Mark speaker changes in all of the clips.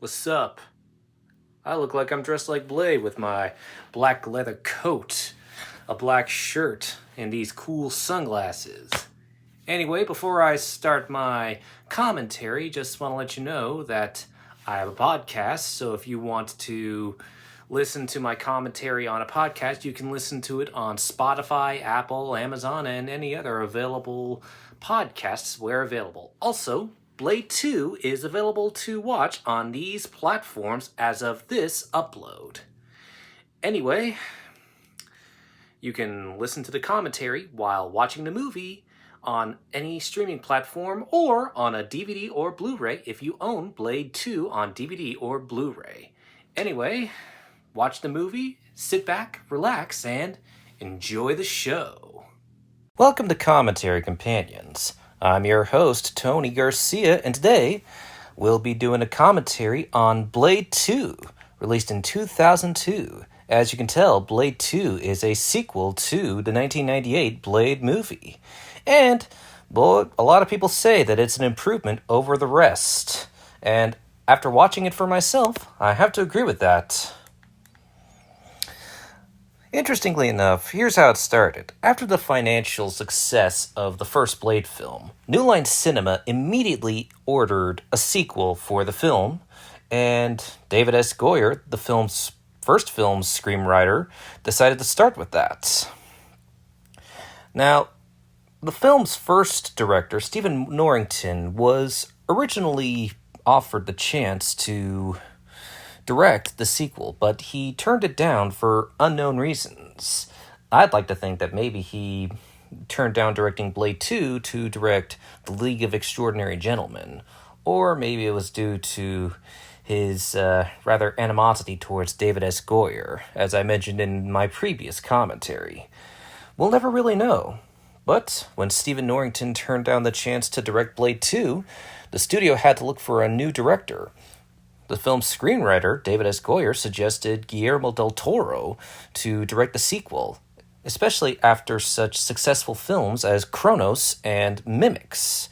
Speaker 1: What's up? I look like I'm dressed like Blade with my black leather coat, a black shirt, and these cool sunglasses. Anyway, before I start my commentary, just want to let you know that I have a podcast, so if you want to listen to my commentary on a podcast, you can listen to it on Spotify, Apple, Amazon, and any other available podcasts where available. Also, Blade 2 is available to watch on these platforms as of this upload. Anyway, you can listen to the commentary while watching the movie on any streaming platform or on a DVD or Blu-ray if you own Blade 2 on DVD or Blu-ray. Anyway, watch the movie, sit back, relax, and enjoy the show. Welcome to Commentary Companions. I'm your host, Tony Garcia, and today we'll be doing a commentary on Blade 2, released in 2002. As you can tell, Blade 2 is a sequel to the 1998 Blade movie. And, boy, a lot of people say that it's an improvement over the rest. And after watching it for myself, I have to agree with that. Interestingly enough, here's how it started. After the financial success of the first Blade film, New Line Cinema immediately ordered a sequel for the film, and David S. Goyer, the first film's screenwriter, decided to start with that. Now, the film's first director, Stephen Norrington, was originally offered the chance to direct the sequel, but he turned it down for unknown reasons. I'd like to think that maybe he turned down directing Blade 2 to direct The League of Extraordinary Gentlemen, or maybe it was due to his rather animosity towards David S. Goyer, as I mentioned in my previous commentary. We'll never really know. But when Stephen Norrington turned down the chance to direct Blade 2, the studio had to look for a new director. The film's screenwriter, David S. Goyer, suggested Guillermo Del Toro to direct the sequel, especially after such successful films as Kronos and Mimics.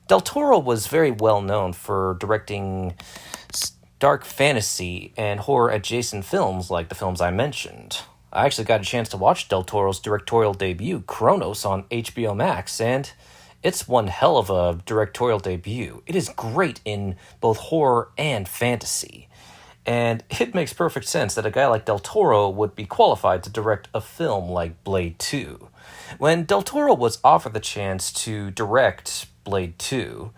Speaker 1: Del Toro was very well known for directing dark fantasy and horror-adjacent films like the films I mentioned. I actually got a chance to watch Del Toro's directorial debut, Kronos, on HBO Max, and it's one hell of a directorial debut. It is great in both horror and fantasy. And it makes perfect sense that a guy like Del Toro would be qualified to direct a film like Blade 2. When Del Toro was offered the chance to direct Blade 2,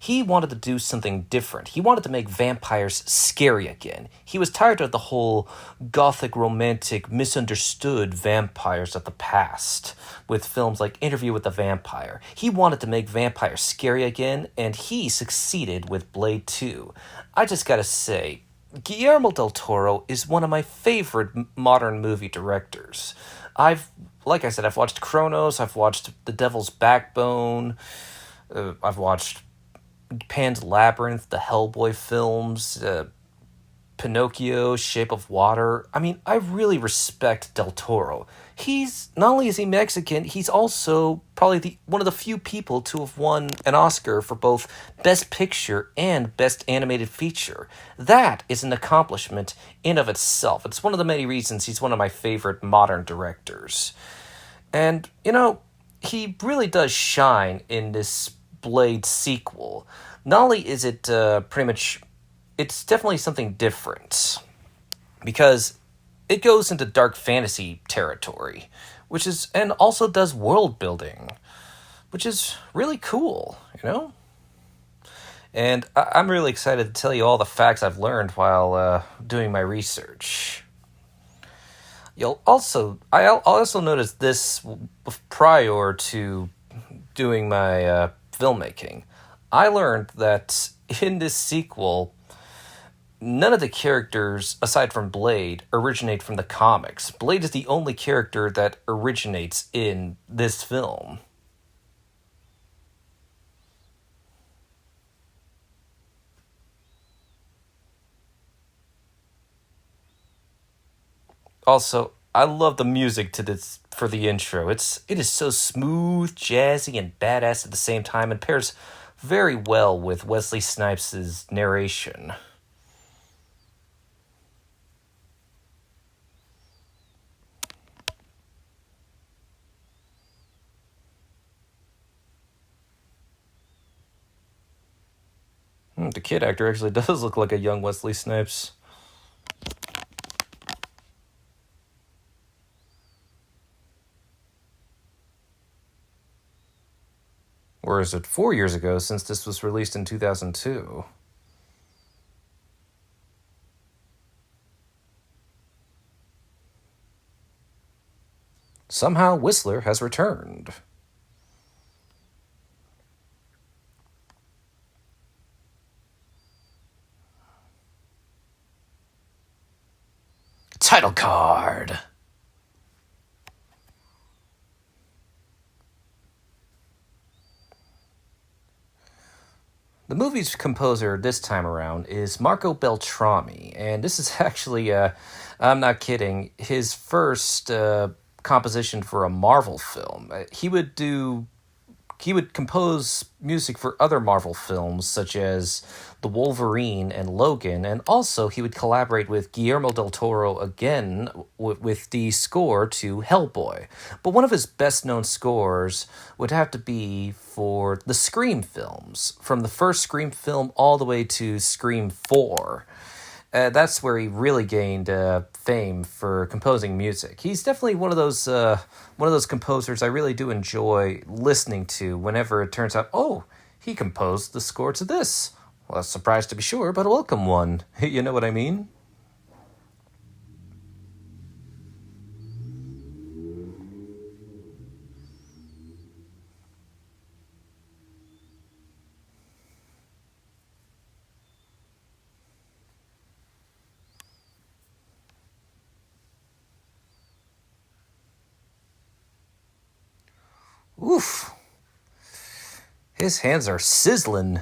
Speaker 1: he wanted to do something different. He wanted to make vampires scary again. He was tired of the whole gothic, romantic, misunderstood vampires of the past, with films like Interview with the Vampire. He wanted to make vampires scary again, and he succeeded with Blade 2. I just gotta say, Guillermo Del Toro is one of my favorite modern movie directors. Like I said, I've watched Kronos, I've watched The Devil's Backbone, I've watched Pan's Labyrinth, the Hellboy films, Pinocchio, Shape of Water. I mean, I really respect Del Toro. Not only is he Mexican, he's also probably one of the few people to have won an Oscar for both Best Picture and Best Animated Feature. That is an accomplishment in of itself. It's one of the many reasons he's one of my favorite modern directors. And, he really does shine in this Blade sequel. Not only is it it's definitely something different, because it goes into dark fantasy territory, and also does world building, which is really cool, And I'm really excited to tell you all the facts I've learned while doing my research. I also noticed this prior to doing my filmmaking. I learned that in this sequel, none of the characters, aside from Blade, originate from the comics. Blade is the only character that originates in this film. Also, I love the music for the intro. It is so smooth, jazzy, and badass at the same time, and pairs very well with Wesley Snipes' narration. the kid actor actually does look like a young Wesley Snipes. Or is it 4 years ago since this was released in 2002? Somehow Whistler has returned. Title card. The movie's composer this time around is Marco Beltrami, and this is actually, I'm not kidding, his first composition for a Marvel film. He would compose music for other Marvel films such as The Wolverine and Logan, and also he would collaborate with Guillermo Del Toro again with the score to Hellboy. But one of his best known scores would have to be for the Scream films, from the first Scream film all the way to Scream 4. That's where he really gained fame for composing music. He's definitely one of those composers I really do enjoy listening to whenever it turns out, oh, he composed the score to this. Well, a surprise to be sure, but a welcome one. You know what I mean? Oof. His hands are sizzling.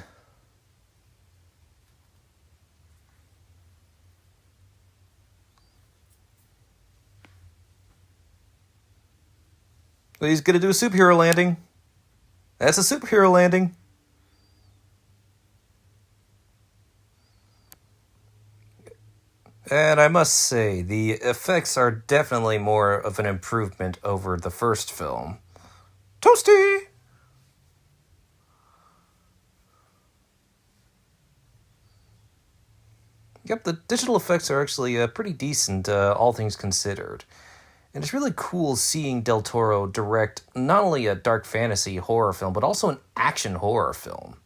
Speaker 1: He's gonna do a superhero landing. That's a superhero landing. And I must say, the effects are definitely more of an improvement over the first film. Toasty! Yep, the digital effects are actually pretty decent, all things considered. And it's really cool seeing Del Toro direct not only a dark fantasy horror film, but also an action horror film.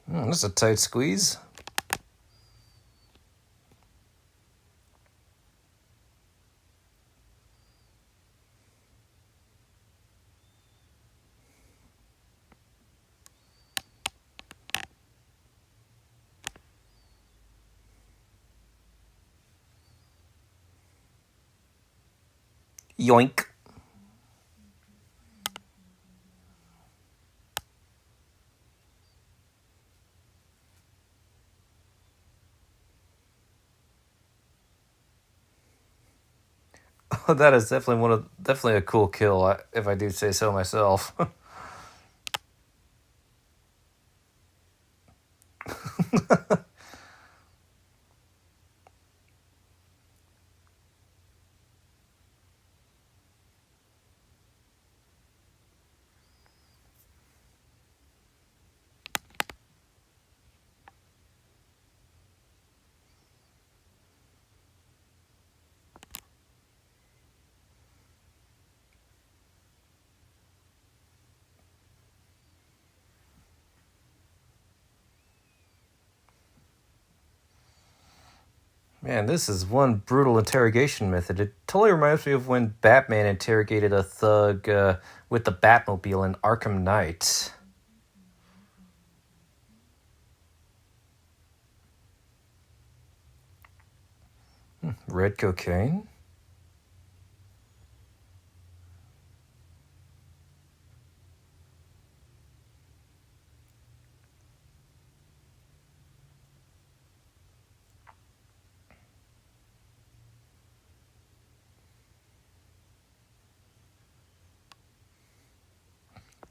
Speaker 1: That's a tight squeeze. Yoink. That is definitely a cool kill, if I do say so myself. Man, this is one brutal interrogation method. It totally reminds me of when Batman interrogated a thug with the Batmobile in Arkham Knight. Red cocaine?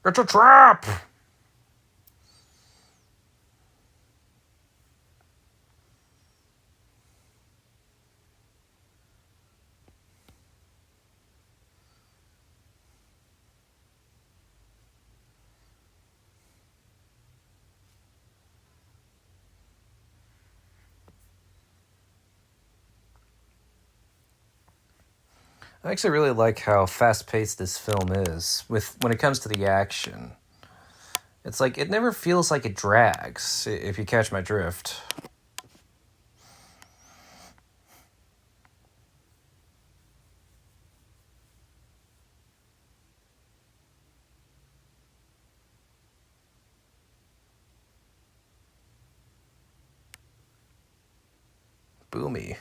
Speaker 1: It's a trap! I actually really like how fast paced this film is with when it comes to the action. It's like it never feels like it drags, if you catch my drift. Boomy.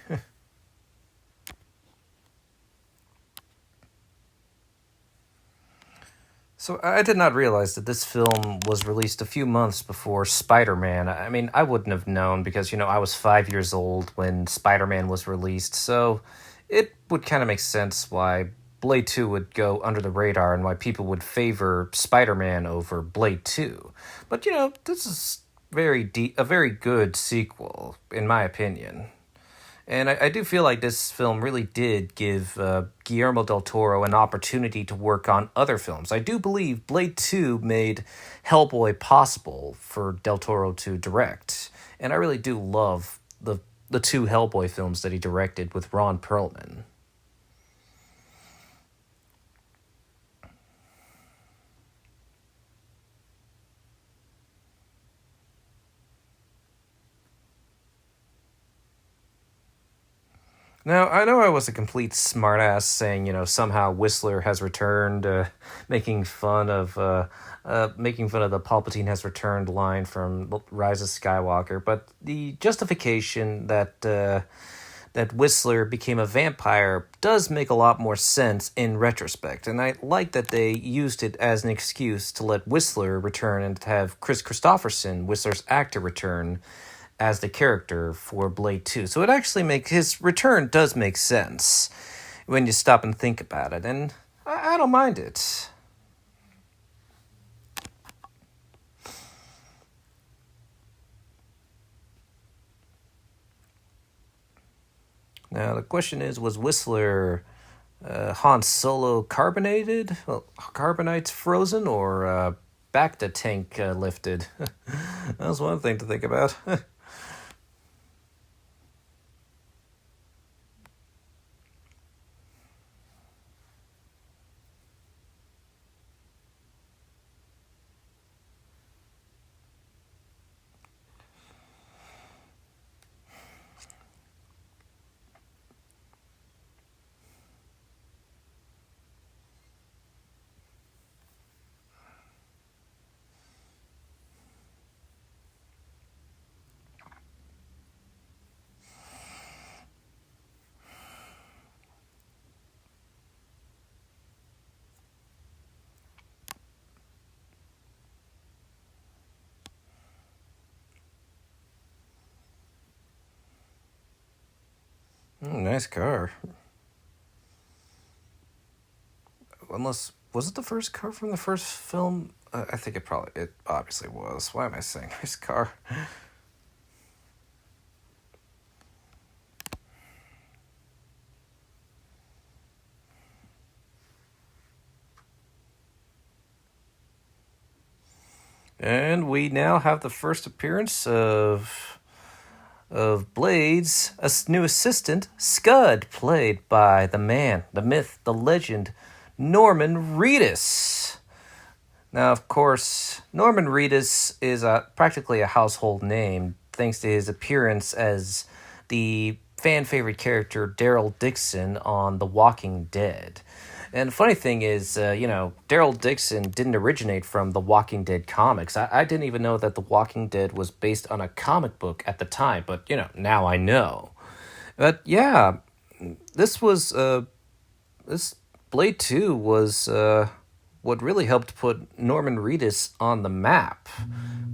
Speaker 1: So I did not realize that this film was released a few months before Spider-Man. I mean, I wouldn't have known because, I was 5 years old when Spider-Man was released, so it would kind of make sense why Blade 2 would go under the radar and why people would favor Spider-Man over Blade 2. But, this is a very good sequel, in my opinion. And I do feel like this film really did give Guillermo Del Toro an opportunity to work on other films. I do believe Blade 2 made Hellboy possible for Del Toro to direct. And I really do love the two Hellboy films that he directed with Ron Perlman. Now, I know I was a complete smartass saying, somehow Whistler has returned, making fun of making fun of the Palpatine has returned line from Rise of Skywalker, but the justification that Whistler became a vampire does make a lot more sense in retrospect, and I like that they used it as an excuse to let Whistler return and to have Chris Christopherson, Whistler's actor, return as the character for Blade 2. So it actually makes his return does make sense when you stop and think about it, and I don't mind it. Now the question is, was Whistler Han Solo carbonated? Well, carbonites frozen or back to tank lifted? That was one thing to think about. Nice car. Unless was it the first car from the first film? I think it obviously was. Why am I saying nice car? And we now have the first appearance of Blade's new assistant, Scud, played by the man, the myth, the legend, Norman Reedus. Now, of course, Norman Reedus is practically a household name thanks to his appearance as the fan favorite character Daryl Dixon on The Walking Dead. And the funny thing is, Daryl Dixon didn't originate from the Walking Dead comics. I didn't even know that the Walking Dead was based on a comic book at the time, but, now I know. But yeah, this was, this Blade 2 was what really helped put Norman Reedus on the map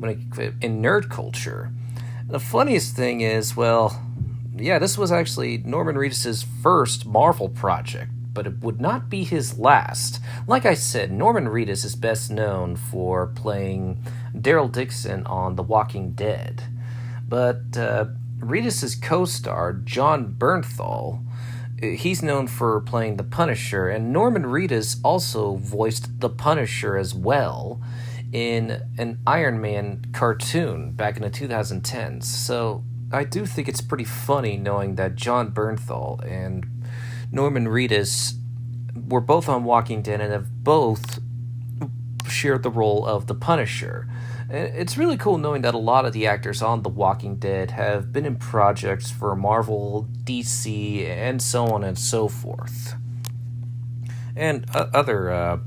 Speaker 1: in nerd culture. The funniest thing is, well, yeah, this was actually Norman Reedus' first Marvel project, but it would not be his last. Like I said, Norman Reedus is best known for playing Daryl Dixon on The Walking Dead. But Reedus' co-star, John Bernthal, he's known for playing the Punisher, and Norman Reedus also voiced the Punisher as well in an Iron Man cartoon back in the 2010s. So I do think it's pretty funny knowing that John Bernthal and Norman Reedus were both on Walking Dead and have both shared the role of the Punisher. And it's really cool knowing that a lot of the actors on The Walking Dead have been in projects for Marvel, DC, and so on and so forth, and other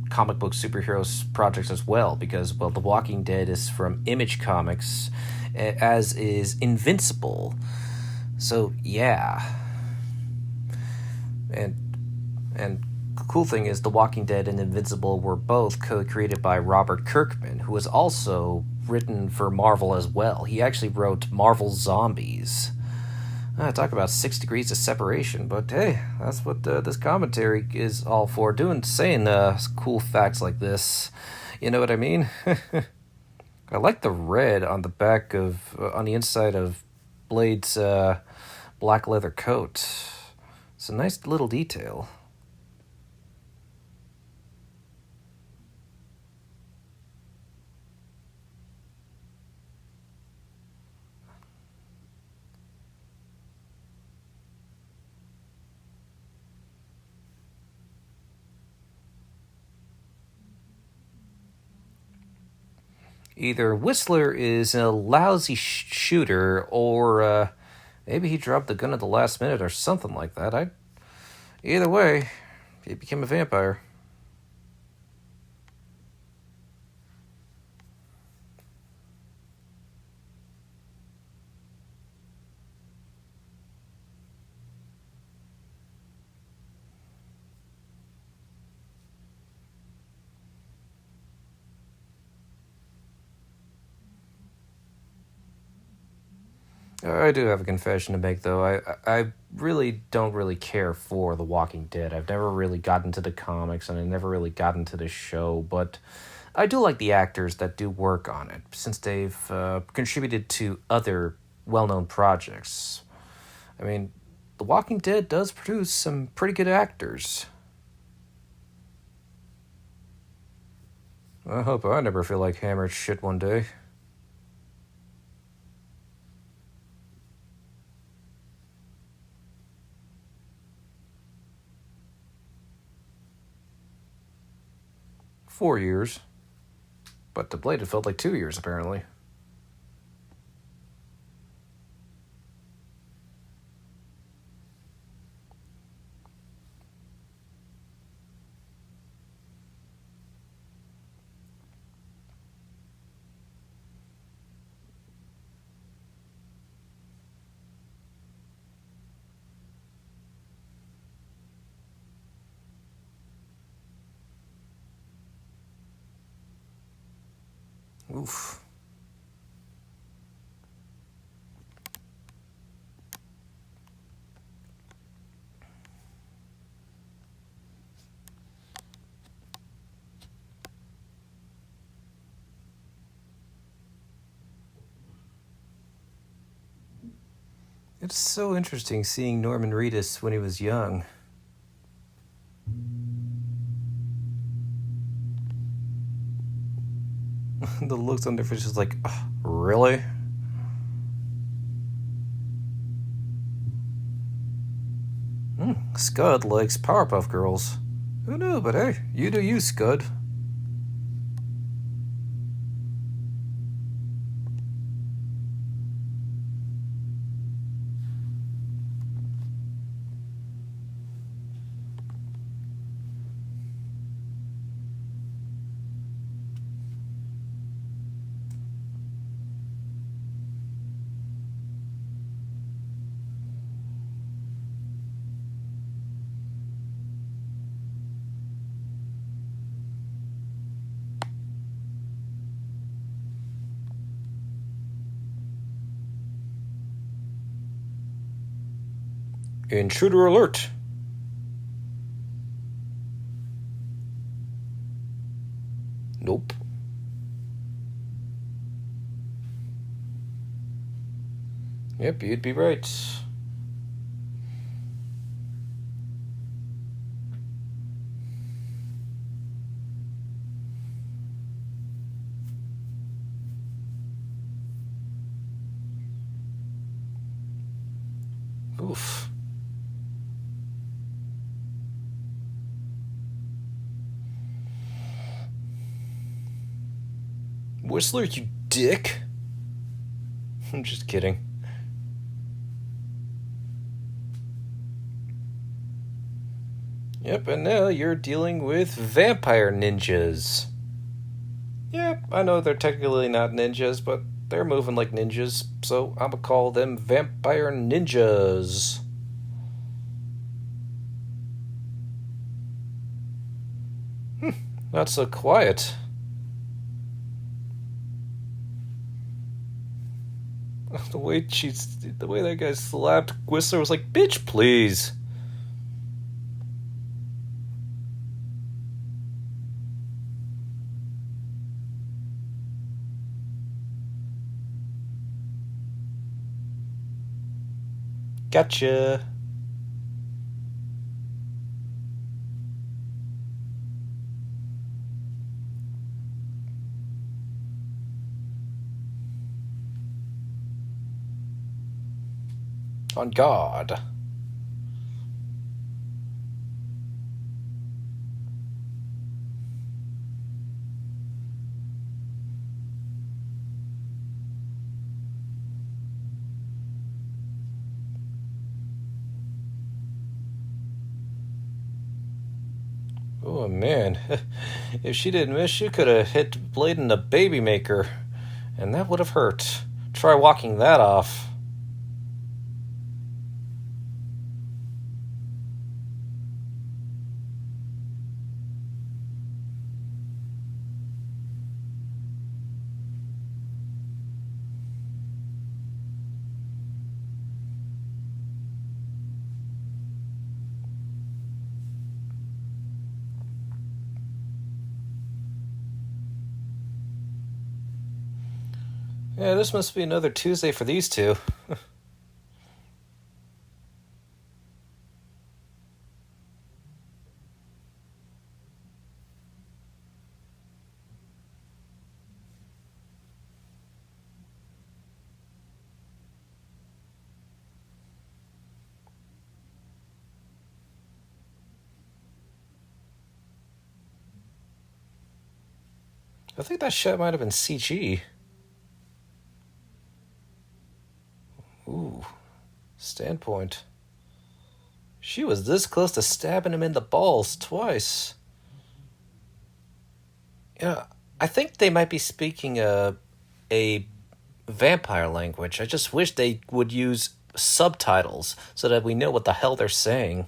Speaker 1: comic book superheroes projects as well. Because well, The Walking Dead is from Image Comics, as is Invincible. So yeah, and and the cool thing is, The Walking Dead and Invincible were both co-created by Robert Kirkman, who was also written for Marvel as well. He actually wrote Marvel Zombies. Talk about 6 degrees of separation, but hey, that's what this commentary is all for. Saying cool facts like this. You know what I mean? I like the red on the back of, on the inside of Blade's black leather coat. It's a nice little detail. Either Whistler is a lousy shooter, or maybe he dropped the gun at the last minute, or something like that. Either way, he became a vampire. I do have a confession to make, though. I really don't really care for The Walking Dead. I've never really gotten to the comics, and I never really got into the show, but I do like the actors that do work on it, since they've contributed to other well-known projects. I mean, The Walking Dead does produce some pretty good actors. I hope I never feel like hammered shit one day. 4 years. But to Blade, it felt like 2 years, apparently. Oof. It's so interesting seeing Norman Reedus when he was young. The looks on their faces like, oh, really? Scud likes Powerpuff Girls. Who knew, but hey, you do you, Scud. Intruder alert! Nope. Yep, you'd be right. Oof. Whistler, you dick. I'm just kidding. Yep, and now you're dealing with vampire ninjas. Yep, I know they're technically not ninjas, but they're moving like ninjas, so I'm gonna call them vampire ninjas. Not so quiet. The way that guy slapped Whistler was like, bitch, please. Gotcha. On God. Oh man, if she didn't miss, she could have hit Blade in the baby maker, and that would have hurt. Try walking that off. Yeah, this must be another Tuesday for these two. I think that shot might have been CG. Ooh, standpoint. She was this close to stabbing him in the balls twice. Yeah, I think they might be speaking a vampire language. I just wish they would use subtitles so that we know what the hell they're saying.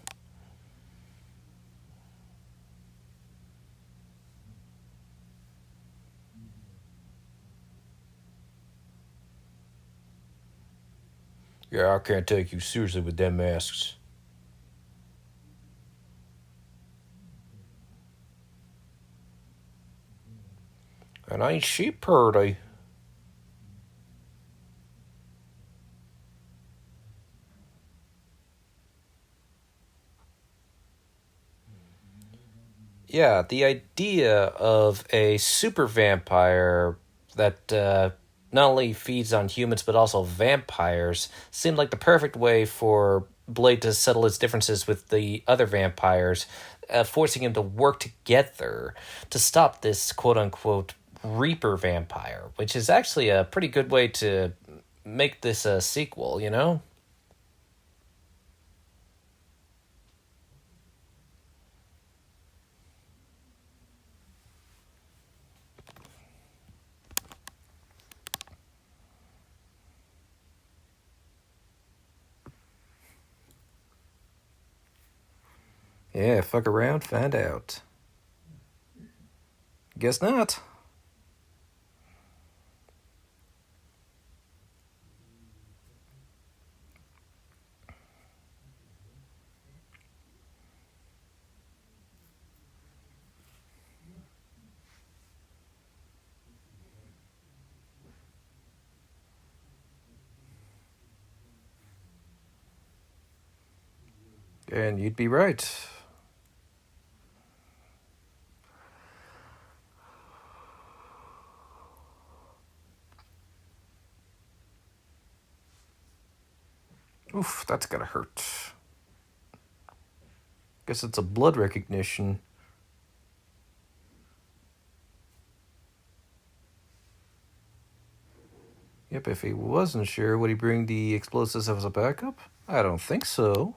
Speaker 1: Yeah, I can't take you seriously with them masks. And ain't she purty? Yeah, the idea of a super vampire that not only feeds on humans but also vampires seemed like the perfect way for Blade to settle his differences with the other vampires, forcing him to work together to stop this quote unquote Reaper vampire, which is actually a pretty good way to make this a sequel, you know? Yeah, fuck around, find out. Guess not. And you'd be right. Oof, that's gotta hurt. Guess it's a blood recognition. Yep, if he wasn't sure, would he bring the explosives as a backup? I don't think so.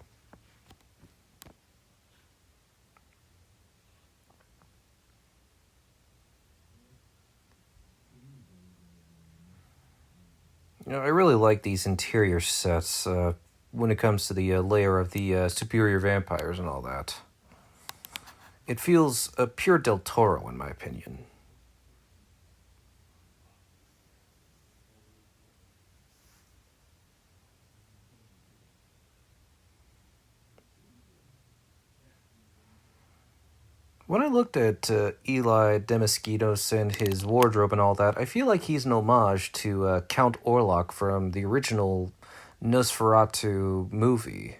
Speaker 1: I really like these interior sets when it comes to the layer of the superior vampires and all that. It feels pure Del Toro, in my opinion. When I looked at Eli Demaskinos and his wardrobe and all that, I feel like he's an homage to Count Orlok from the original Nosferatu movie.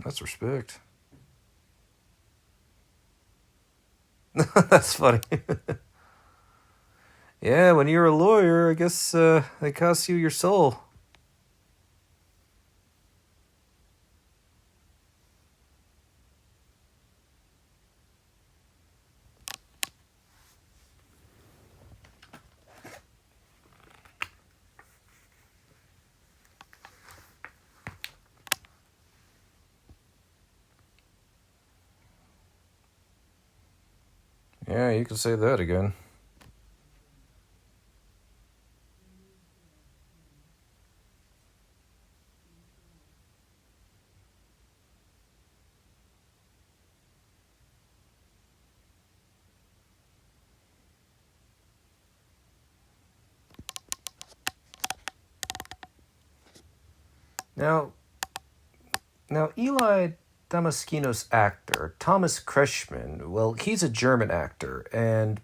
Speaker 1: That's respect. That's funny. Yeah, when you're a lawyer, I guess it costs you your soul. Yeah, you can say that again. Now, now Eli Damaskinos' actor, Thomas Kretschmann, well, he's a German actor, and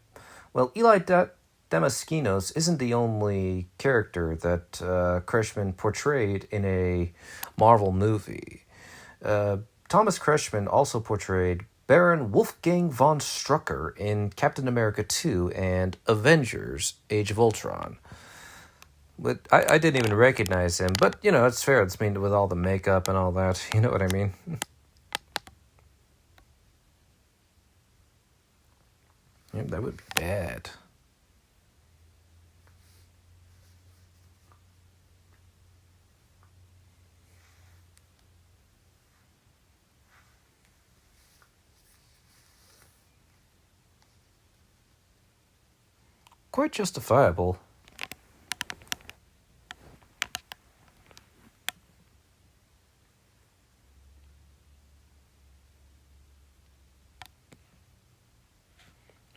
Speaker 1: well, Damaskinos isn't the only character that Kretschmann portrayed in a Marvel movie. Uh, Thomas Kretschmann also portrayed Baron Wolfgang von Strucker in Captain America 2 and Avengers Age of Ultron. But I didn't even recognize him. But, it's fair. It's mean with all the makeup and all that. You know what I mean? Yeah, that would be bad. Quite justifiable.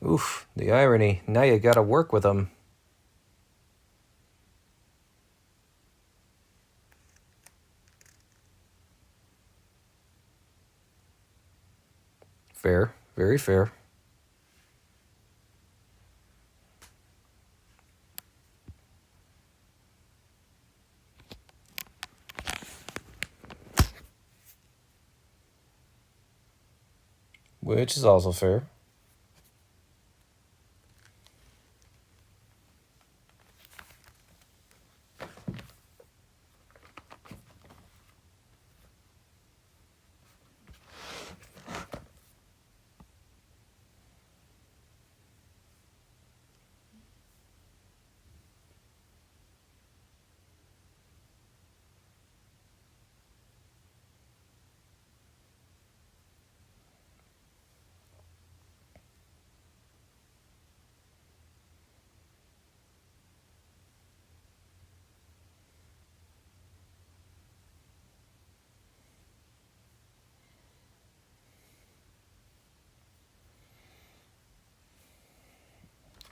Speaker 1: Oof, the irony. Now you gotta work with him. Fair. Very fair. Which is also fair.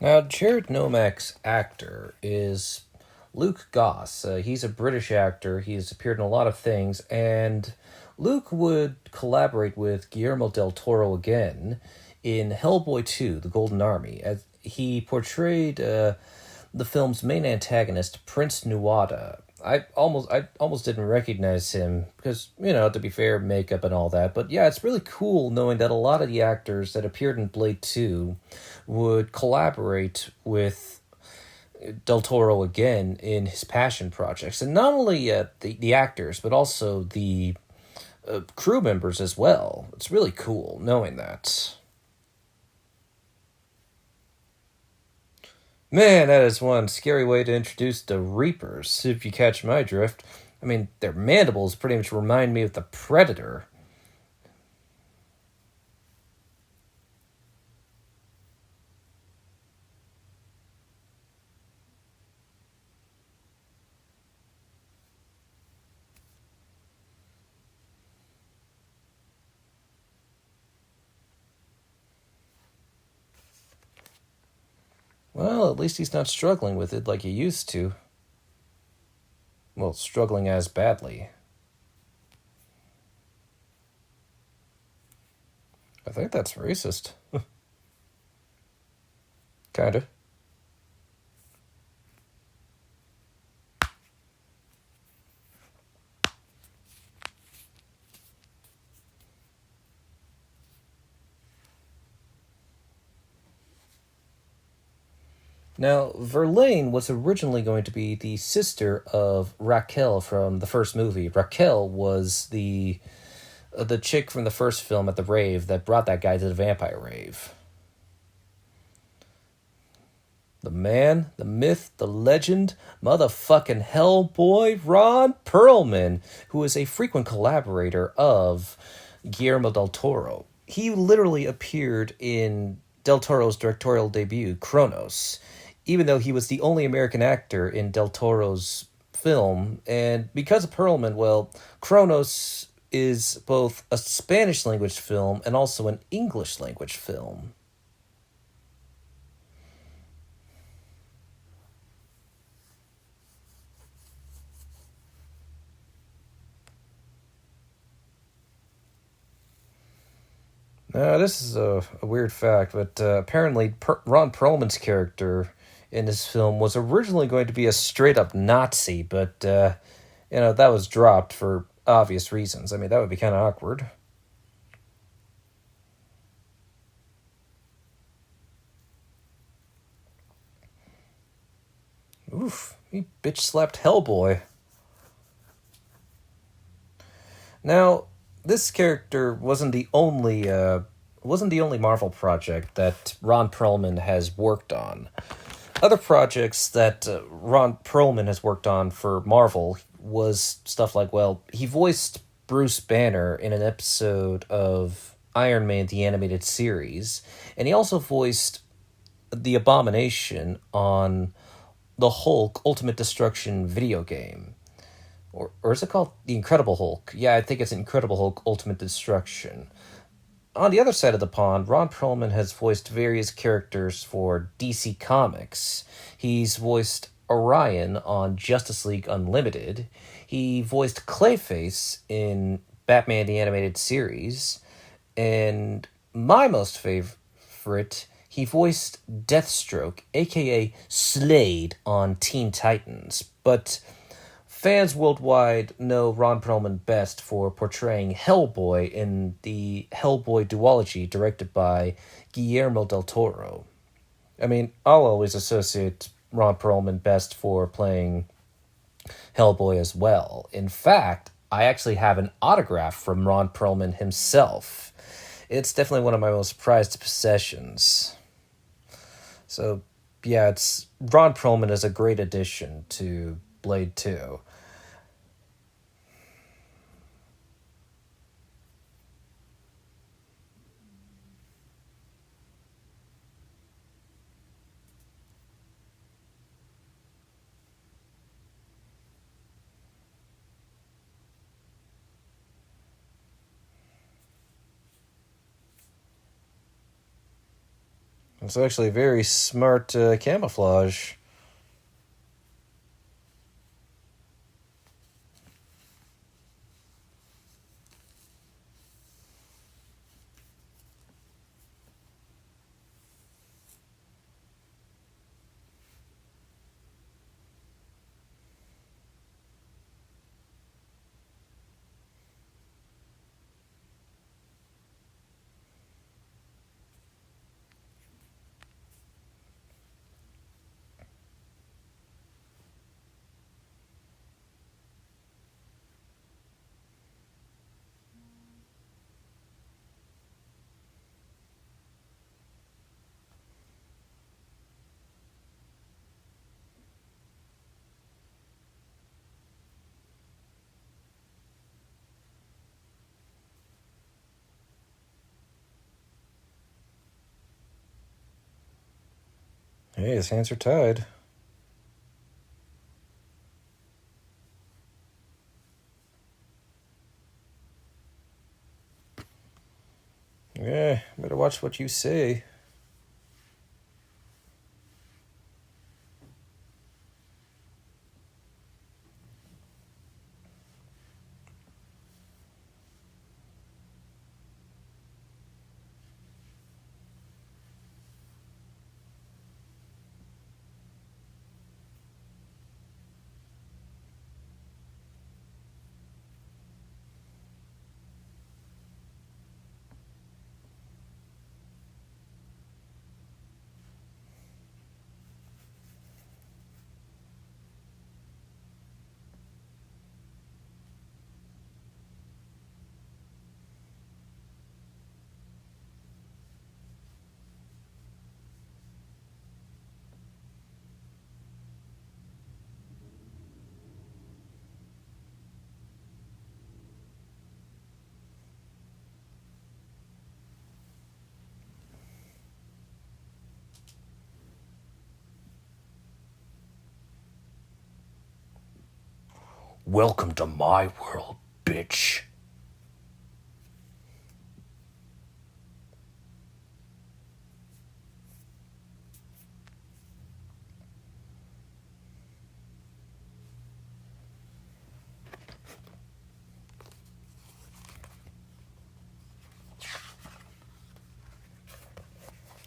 Speaker 1: Now, Jared Nomak's actor is Luke Goss. He's a British actor. He's appeared in a lot of things, and Luke would collaborate with Guillermo Del Toro again in Hellboy 2, The Golden Army, as he portrayed the film's main antagonist, Prince Nuada. I almost didn't recognize him because, to be fair, makeup and all that. But yeah, it's really cool knowing that a lot of the actors that appeared in Blade 2 would collaborate with Del Toro again in his passion projects. And not only the actors, but also the crew members as well. It's really cool knowing that. Man, that is one scary way to introduce the Reapers, if you catch my drift. I mean, their mandibles pretty much remind me of the Predator. Well, at least he's not struggling with it like he used to. Well, struggling as badly. I think that's racist. Kinda. Now, Verlaine was originally going to be the sister of Raquel from the first movie. Raquel was the chick from the first film at the rave that brought that guy to the vampire rave. The man, the myth, the legend, motherfucking Hellboy Ron Perlman, who is a frequent collaborator of Guillermo Del Toro. He literally appeared in Del Toro's directorial debut, Kronos, even though he was the only American actor in Del Toro's film. And because of Perlman, well, Kronos is both a Spanish language film and also an English language film. Now, this is a weird fact, but apparently Ron Perlman's character in this film was originally going to be a straight up Nazi, but, that was dropped for obvious reasons. I mean, that would be kind of awkward. Oof, he bitch slapped Hellboy. Now, this character wasn't the only Marvel project that Ron Perlman has worked on. Other projects that Ron Perlman has worked on for Marvel was stuff like, well, he voiced Bruce Banner in an episode of Iron Man the Animated Series, and he also voiced the Abomination on the Hulk Ultimate Destruction video game. Or is it called The Incredible Hulk? Yeah, I think it's Incredible Hulk Ultimate Destruction. On the other side of the pond, Ron Perlman has voiced various characters for DC Comics. He's voiced Orion on Justice League Unlimited. He voiced Clayface in Batman the Animated Series. And my most favorite, he voiced Deathstroke, aka Slade, on Teen Titans. But fans worldwide know Ron Perlman best for portraying Hellboy in the Hellboy duology directed by Guillermo Del Toro. I mean, I'll always associate Ron Perlman best for playing Hellboy as well. In fact, I actually have an autograph from Ron Perlman himself. It's definitely one of my most prized possessions. So, yeah, it's Ron Perlman is a great addition to Blade 2. It's actually very smart camouflage. Hey, his hands are tied. Yeah, better watch what you say. Welcome to my world, bitch.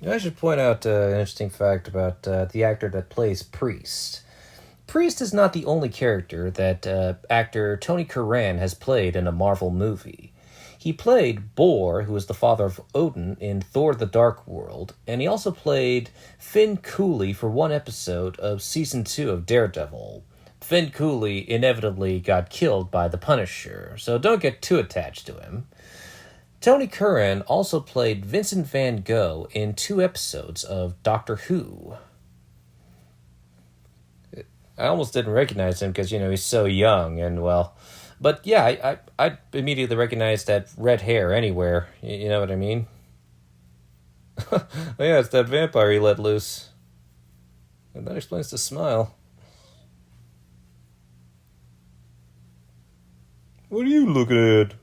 Speaker 1: I should point out an interesting fact about the actor that plays Priest. Priest is not the only character that actor Tony Curran has played in a Marvel movie. He played Bor, who is the father of Odin, in Thor the Dark World, and he also played Finn Cooley for one episode of Season 2 of Daredevil. Finn Cooley inevitably got killed by the Punisher, so don't get too attached to him. Tony Curran also played Vincent Van Gogh in 2 episodes of Doctor Who. I almost didn't recognize him because, he's so young and, well... But, yeah, I immediately recognized that red hair anywhere. You know what I mean? Yeah, it's that vampire he let loose. And that explains the smile. What are you looking at?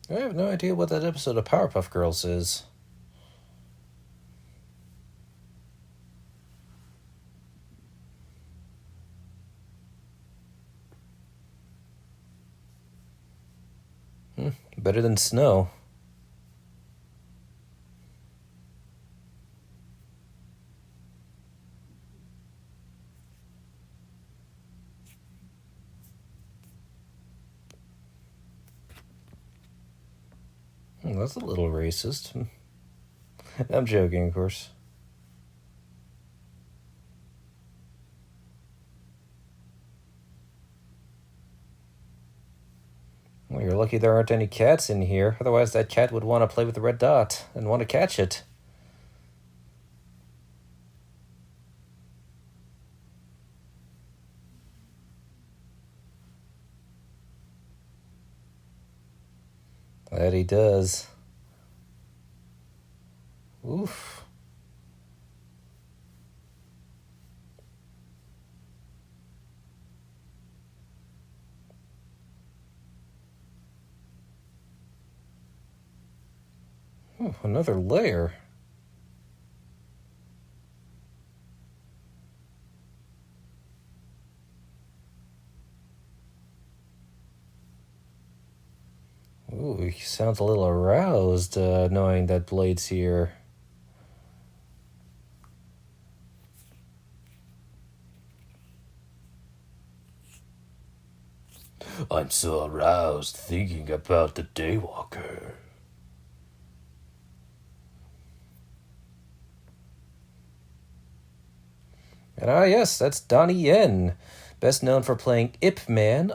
Speaker 1: I have no idea what that episode of Powerpuff Girls is. Better than snow. That's a little racist. I'm joking, of course. Well, you're lucky there aren't any cats in here. Otherwise, that cat would want to play with the red dot and want to catch it. That he does. Oof. Another layer. Ooh, he sounds a little aroused knowing that Blade's here. I'm so aroused thinking about the Daywalker. And yes, that's Donnie Yen, best known for playing Ip Man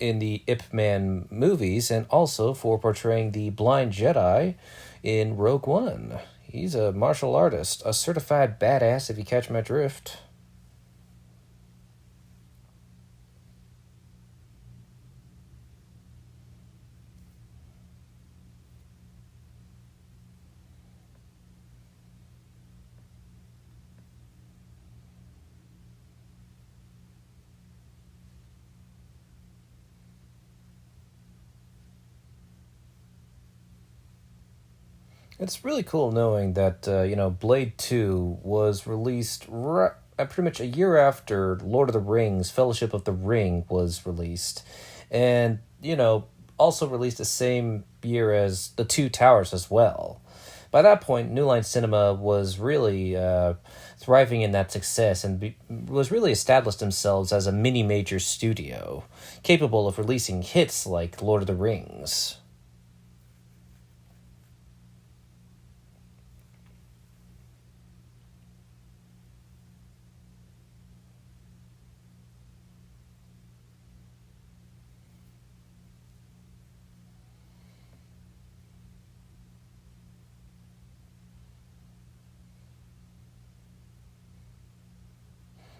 Speaker 1: in the Ip Man movies and also for portraying the blind Jedi in Rogue One. He's a martial artist, a certified badass if you catch my drift. It's really cool knowing that Blade 2 was released pretty much a year after Lord of the Rings Fellowship of the Ring was released, and also released the same year as The Two Towers as well. By that point, New Line Cinema was really thriving in that success and was really established themselves as a mini major studio capable of releasing hits like Lord of the Rings.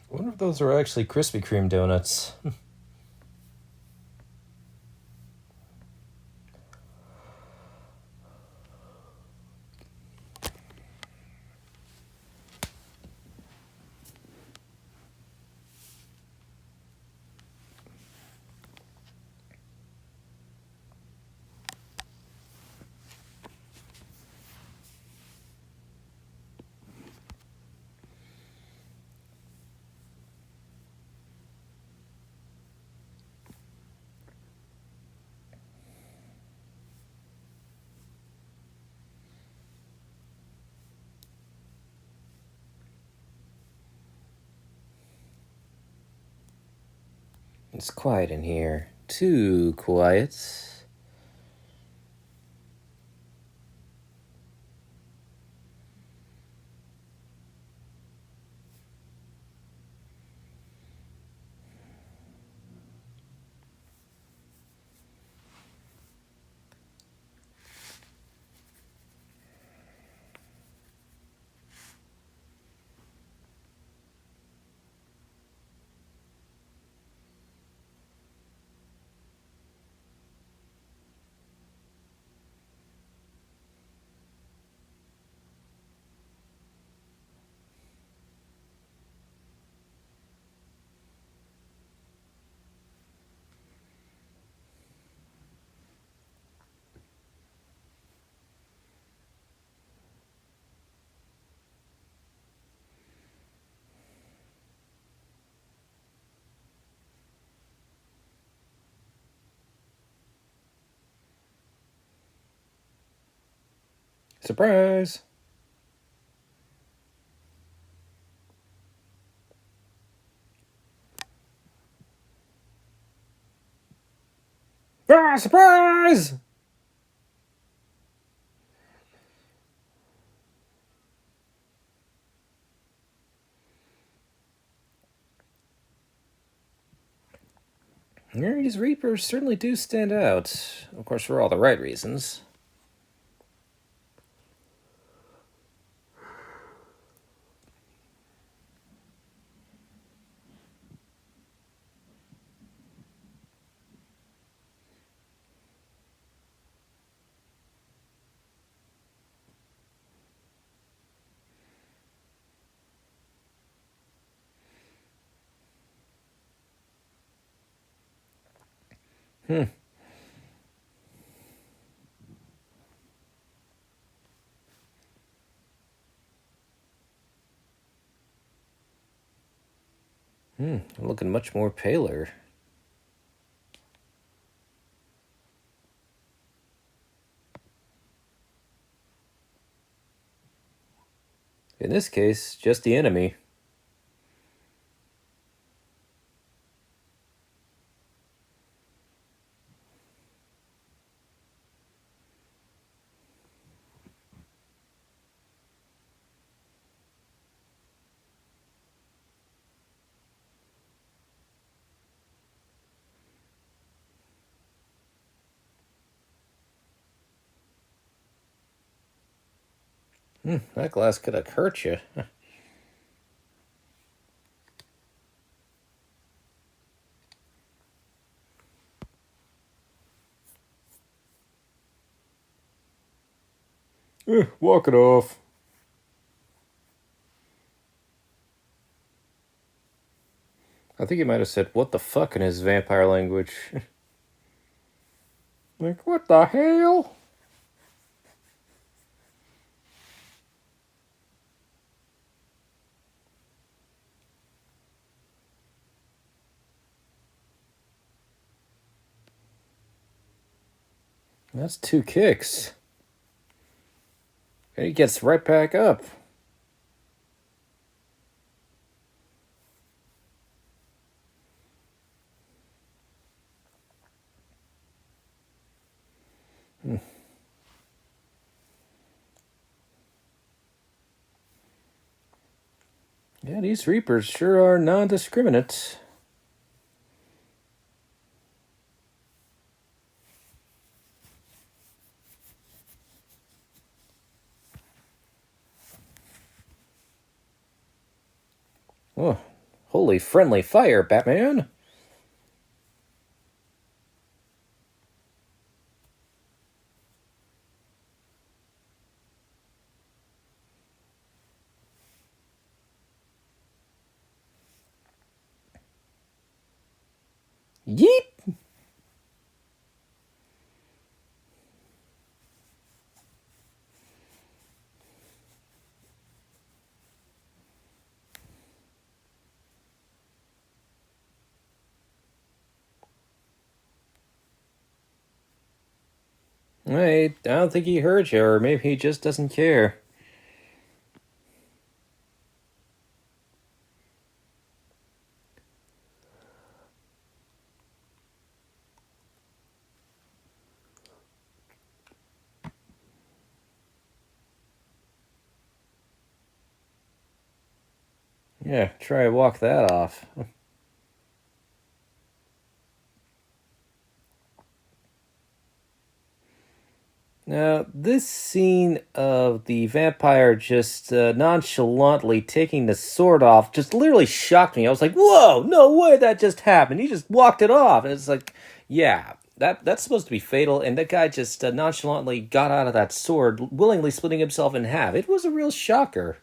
Speaker 1: I wonder if those are actually Krispy Kreme donuts. It's quiet in here. Too quiet. Surprise! Ah, surprise! These Reapers certainly do stand out. Of course, for all the right reasons. Hmm. Looking much more paler. In this case, just the enemy. That glass could have hurt you. Walk it off. I think he might have said, "What the fuck" in his vampire language. Like, what the hell? That's 2 kicks. And he gets right back up. Yeah, these Reapers sure are non-discriminate. Oh, holy friendly fire, Batman. Yeep! I don't think he heard you, or maybe he just doesn't care. Yeah, try to walk that off. Now, this scene of the vampire just nonchalantly taking the sword off just literally shocked me. I was like, whoa, no way that just happened. He just walked it off. And it's like, yeah, that's supposed to be fatal. And that guy just nonchalantly got out of that sword, willingly splitting himself in half. It was a real shocker.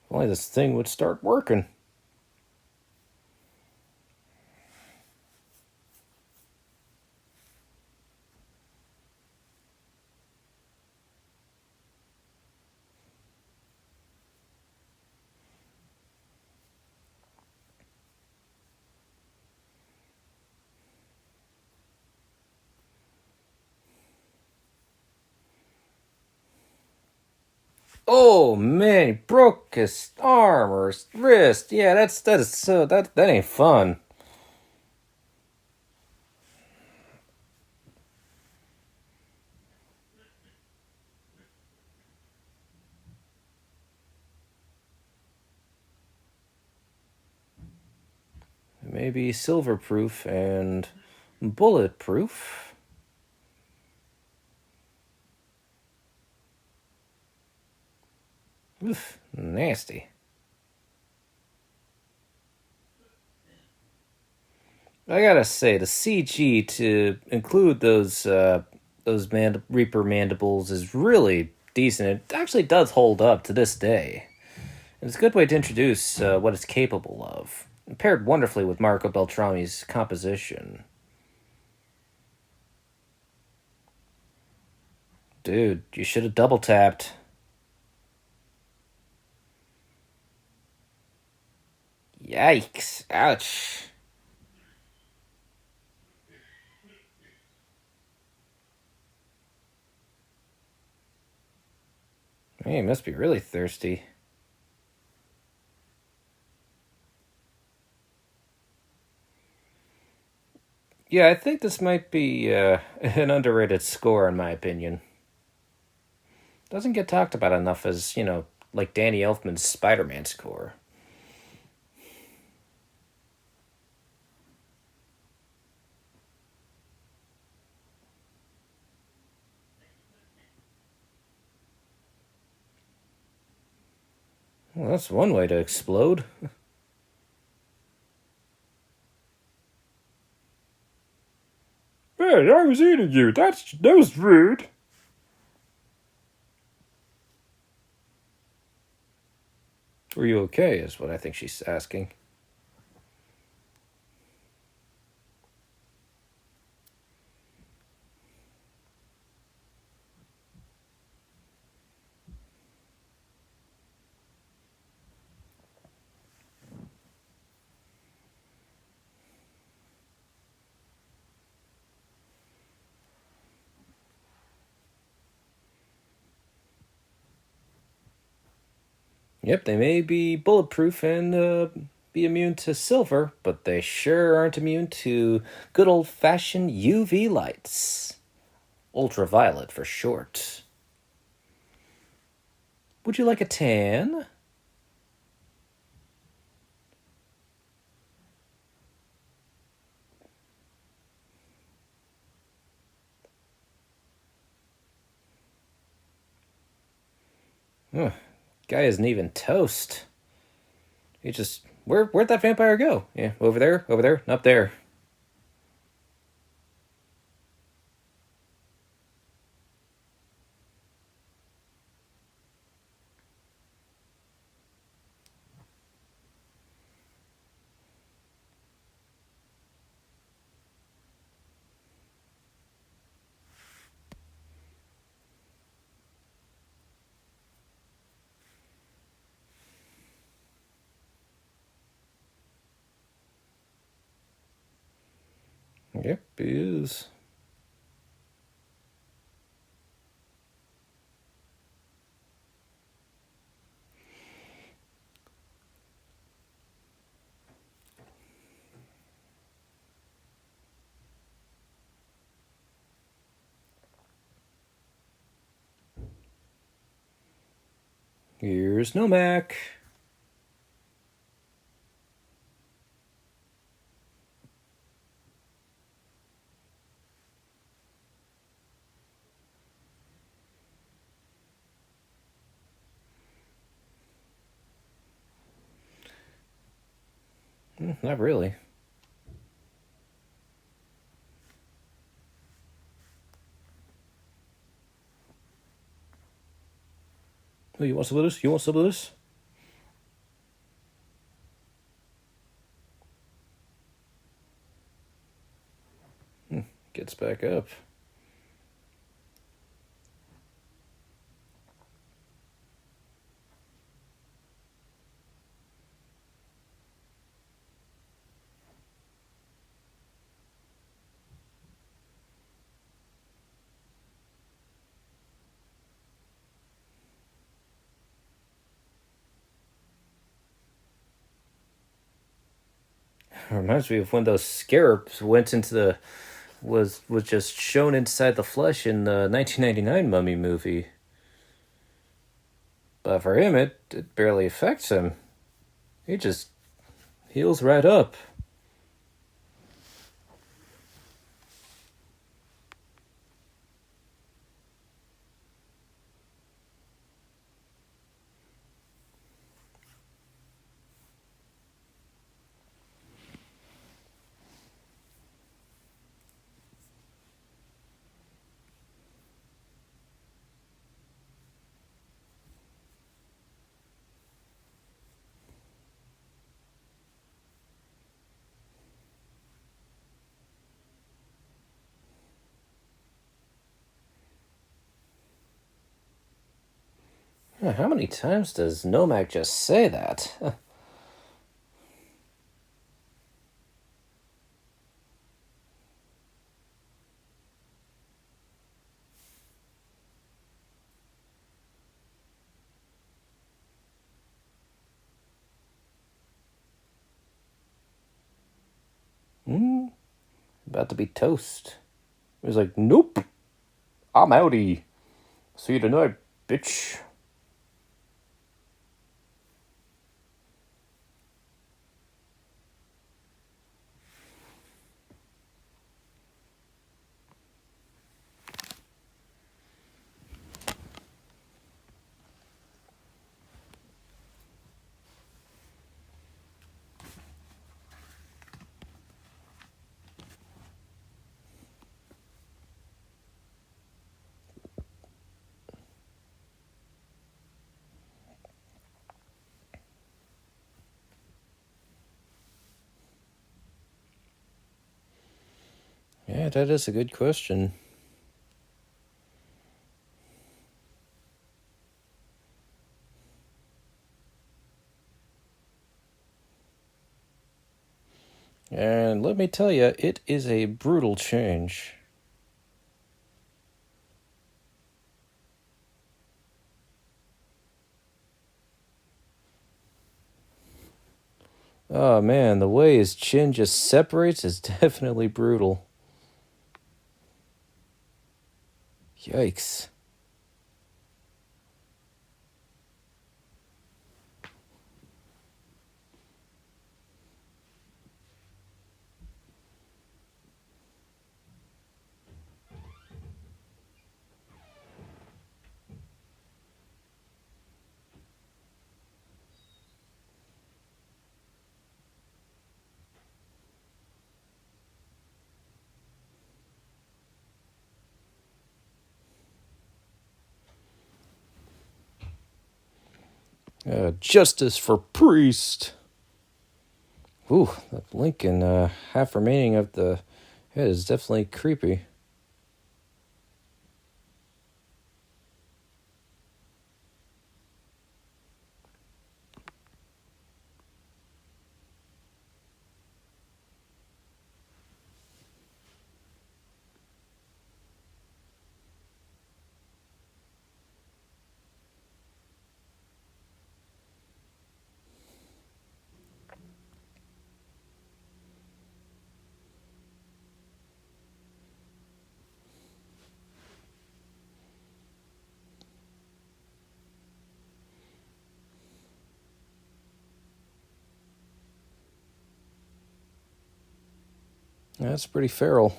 Speaker 1: If only this thing would start working. Oh man, he broke his arm or his wrist. Yeah, that ain't fun. Maybe silverproof and bulletproof. Oof, nasty. I gotta say, the CG to include those Reaper mandibles is really decent. It actually does hold up to this day. It's a good way to introduce what it's capable of. It paired wonderfully with Marco Beltrami's composition. Dude, you should have double tapped. Yikes. Ouch. Man, he must be really thirsty. Yeah, I think this might be an underrated score, in my opinion. Doesn't get talked about enough as, like Danny Elfman's Spider Man score. Well, that's one way to explode. Hey, I was eating you. That was rude. Were you okay? Is what I think she's asking. Yep, they may be bulletproof and be immune to silver, but they sure aren't immune to good old fashioned UV lights. Ultraviolet for short. Would you like a tan? Ugh, guy isn't even toast. He just where'd that vampire go? Yeah, over there, up there. Yep, he is. Here's Nomak. Not really. Oh, you want some of this? You want some of this? Gets back up. Reminds me of when those scarabs went into the was just shown inside the flesh in the 1999 Mummy movie. But for him, it barely affects him. He just heals right up. How many times does Nomak just say that? About to be toast. He was like, nope, I'm outie. See you tonight, bitch. that is a good question. And let me tell you, it is a brutal change. Oh man, the way his chin just separates is definitely brutal. Yikes. Justice for Priest. Ooh, the blink and half remaining of the head is definitely creepy. That's pretty feral.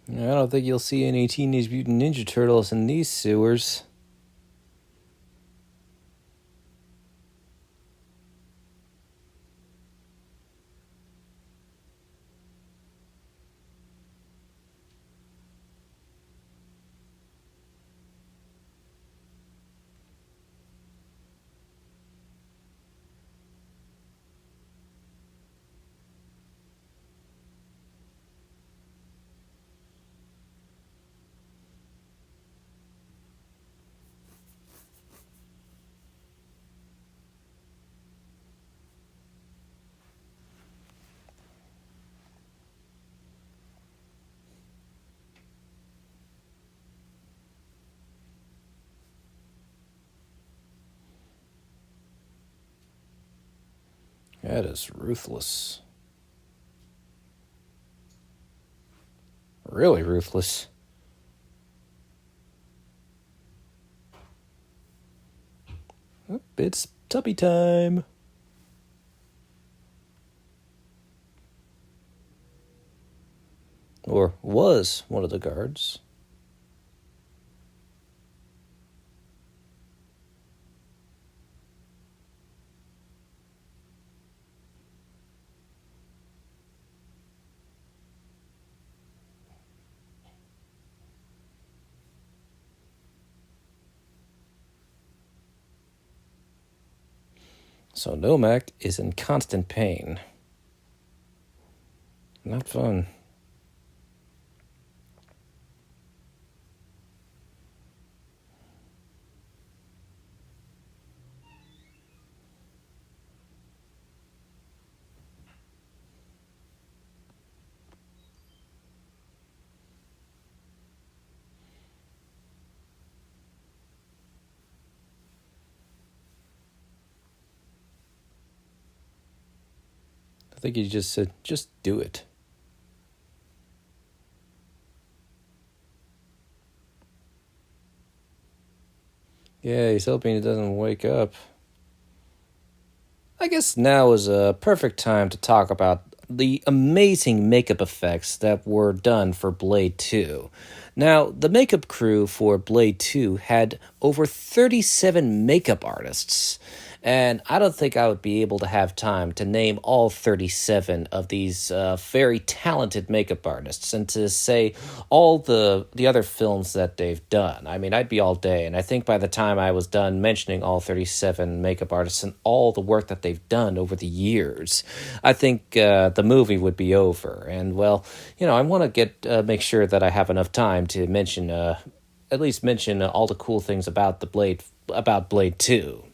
Speaker 1: I don't think you'll see any Teenage Mutant Ninja Turtles in these sewers. That is ruthless. Really ruthless. It's tubby time. Or was one of the guards. So Nomak is in constant pain. Not fun. I think he just said, just do it. Yeah, he's hoping he doesn't wake up. I guess now is a perfect time to talk about the amazing makeup effects that were done for Blade 2. Now, the makeup crew for Blade 2 had over 37 makeup artists, and I don't think I would be able to have time to name all 37 of these very talented makeup artists and to say all the other films that they've done. I mean, I'd be all day, and I think by the time I was done mentioning all 37 makeup artists and all the work that they've done over the years, I think the movie would be over. And, well, I want to make sure that I have enough time to mention, at least mention all the cool things about Blade 2.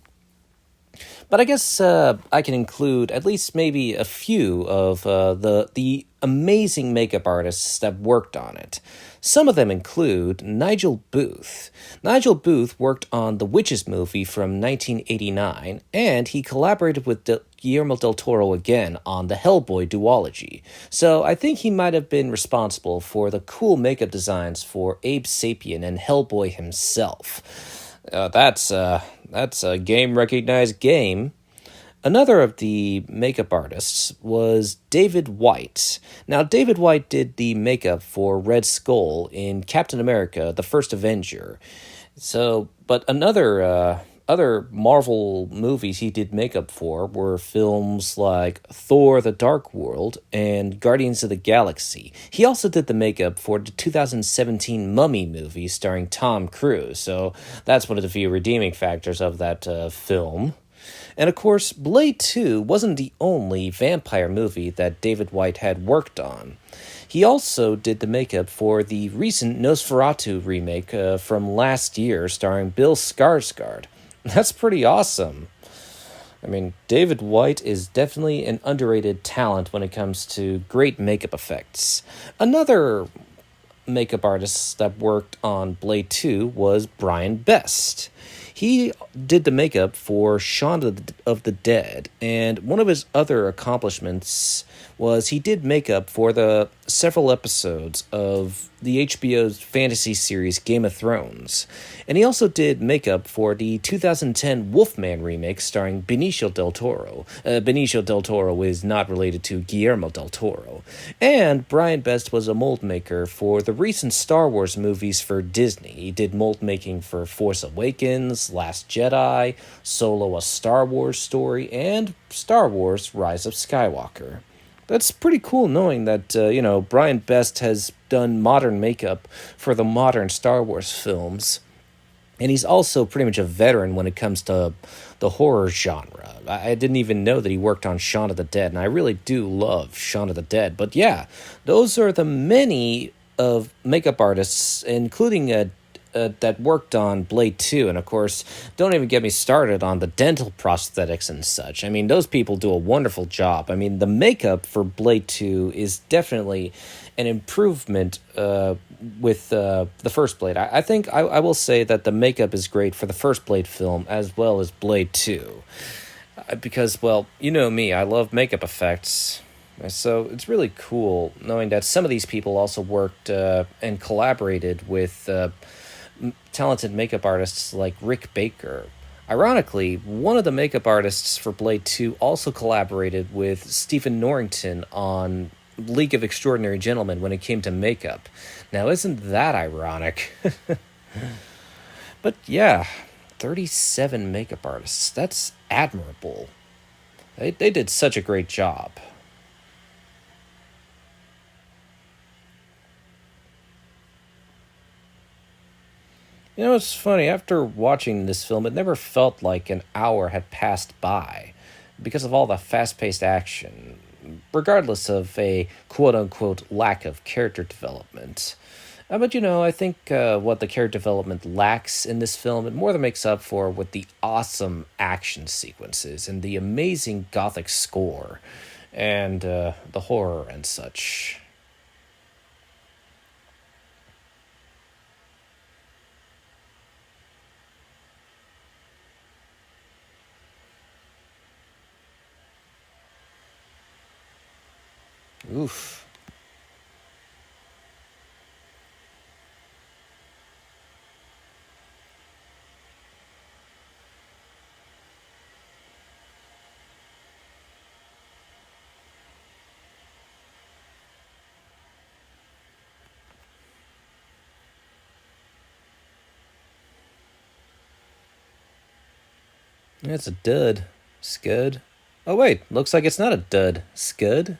Speaker 1: But I guess I can include at least maybe a few of the amazing makeup artists that worked on it. Some of them include Nigel Booth. Nigel Booth worked on the Witches movie from 1989, and he collaborated with Guillermo Del Toro again on the Hellboy duology. So I think he might have been responsible for the cool makeup designs for Abe Sapien and Hellboy himself. That's a game recognized game. Another of the makeup artists was David White. Now, David White did the makeup for Red Skull in Captain America: The First Avenger. But other Marvel movies he did makeup for were films like Thor: The Dark World and Guardians of the Galaxy. He also did the makeup for the 2017 Mummy movie starring Tom Cruise, so that's one of the few redeeming factors of that film. And of course, Blade 2 wasn't the only vampire movie that David White had worked on. He also did the makeup for the recent Nosferatu remake from last year starring Bill Skarsgård. That's pretty awesome. I mean, David White is definitely an underrated talent when it comes to great makeup effects. Another makeup artist that worked on Blade 2 was Brian Best. He did the makeup for Shaun of the Dead, and one of his other accomplishments was he did makeup for the several episodes of the HBO's fantasy series Game of Thrones. And he also did makeup for the 2010 Wolfman remake starring Benicio del Toro. Benicio del Toro is not related to Guillermo del Toro. And Brian Best was a mold maker for the recent Star Wars movies for Disney. He did mold making for Force Awakens, Last Jedi, Solo: A Star Wars Story, and Star Wars: Rise of Skywalker. That's pretty cool knowing that, Brian Best has done modern makeup for the modern Star Wars films. And he's also pretty much a veteran when it comes to the horror genre. I didn't even know that he worked on Shaun of the Dead, and I really do love Shaun of the Dead. But yeah, those are the many of makeup artists, including that worked on Blade 2, and of course, don't even get me started on the dental prosthetics and such. I mean, those people do a wonderful job. I mean, the makeup for Blade 2 is definitely an improvement with the first Blade. I think I will say that the makeup is great for the first Blade film as well as Blade 2. Because, well, you know me, I love makeup effects. So it's really cool knowing that some of these people also worked and collaborated with talented makeup artists like Rick Baker. Ironically, one of the makeup artists for Blade 2 also collaborated with Stephen Norrington on League of Extraordinary Gentlemen when it came to makeup. Now, isn't that ironic? But yeah, 37 makeup artists. That's admirable. They did such a great job. It's funny, after watching this film, it never felt like an hour had passed by because of all the fast paced action, regardless of a quote unquote lack of character development. But I think what the character development lacks in this film, it more than makes up for with the awesome action sequences and the amazing gothic score and the horror and such. Oof. It's a dud. Scud. Oh, wait. Looks like it's not a dud. Scud?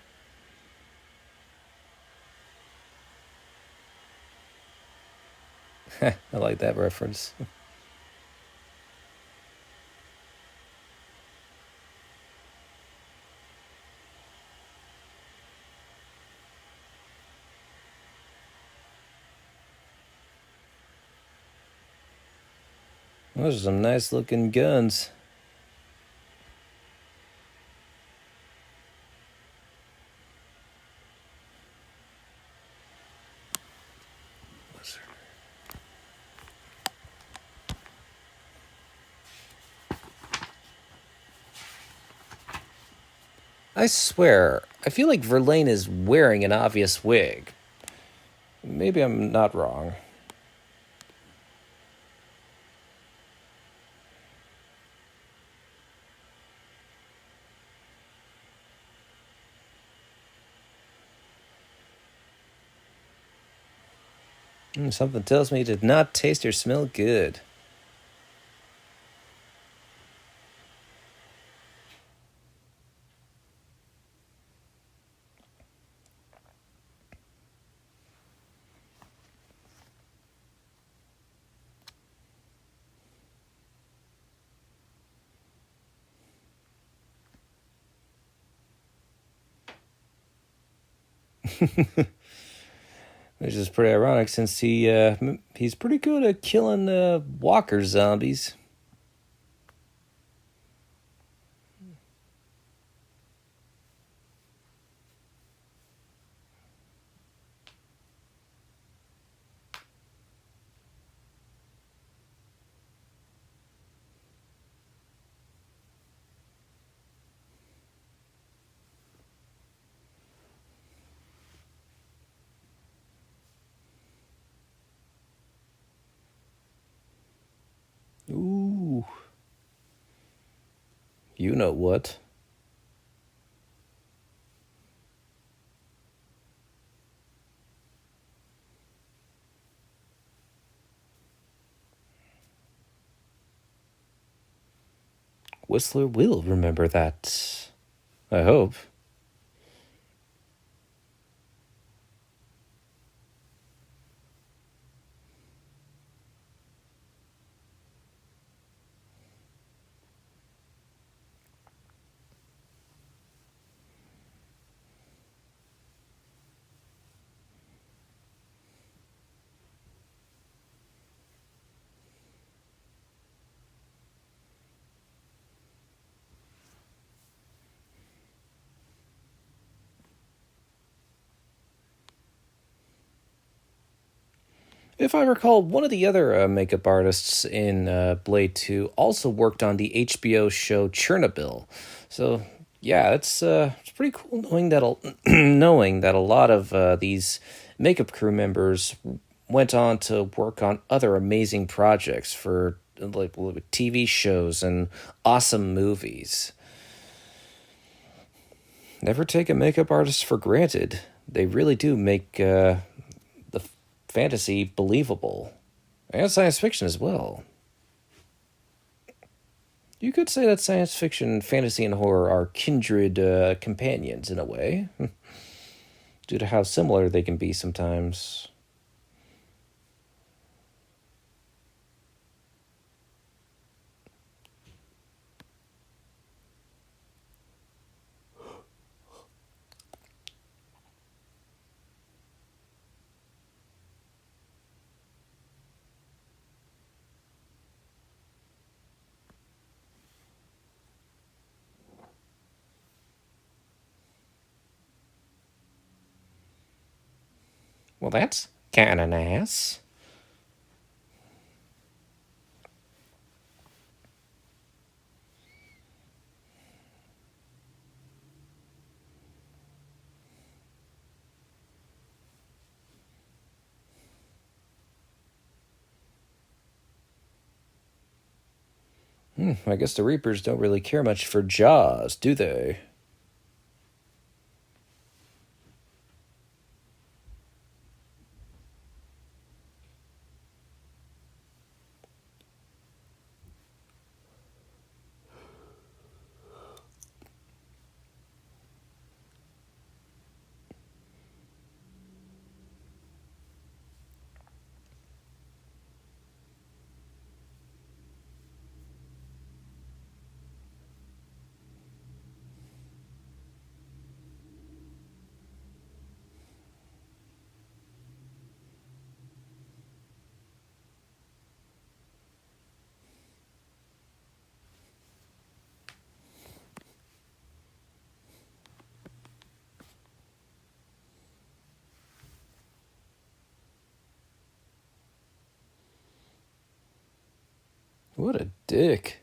Speaker 1: I like that reference. Those are some nice looking guns. I swear, I feel like Verlaine is wearing an obvious wig. Maybe I'm not wrong. Something tells me it did not taste or smell good. Which is pretty ironic since he's pretty good at killing walker zombies. Ooh, you know what? Whistler will remember that. I hope. If I recall, one of the other makeup artists in Blade 2 also worked on the HBO show Chernobyl. So, yeah, it's pretty cool knowing that knowing that a lot of these makeup crew members went on to work on other amazing projects for like TV shows and awesome movies. Never take a makeup artist for granted. They really do make the fantasy believable. And science fiction as well. You could say that science fiction, fantasy, and horror are kindred companions in a way, due to how similar they can be sometimes. Well, that's kinda nice. I guess the Reapers don't really care much for Jaws, do they? What a dick.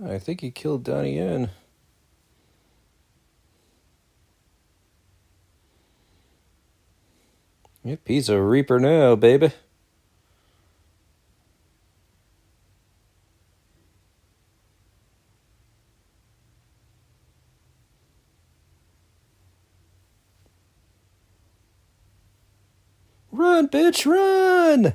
Speaker 1: I think he killed Donnie Yen. Yep, he's a Reaper now, baby. Run, bitch, run!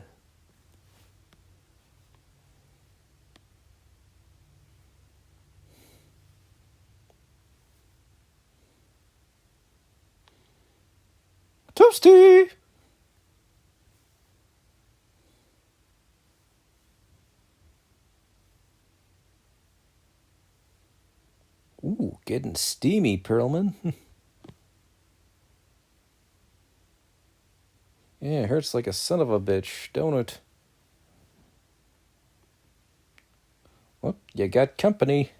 Speaker 1: Toasty! Ooh, getting steamy, Perlman. Yeah, it hurts like a son of a bitch, don't it? Well, you got company.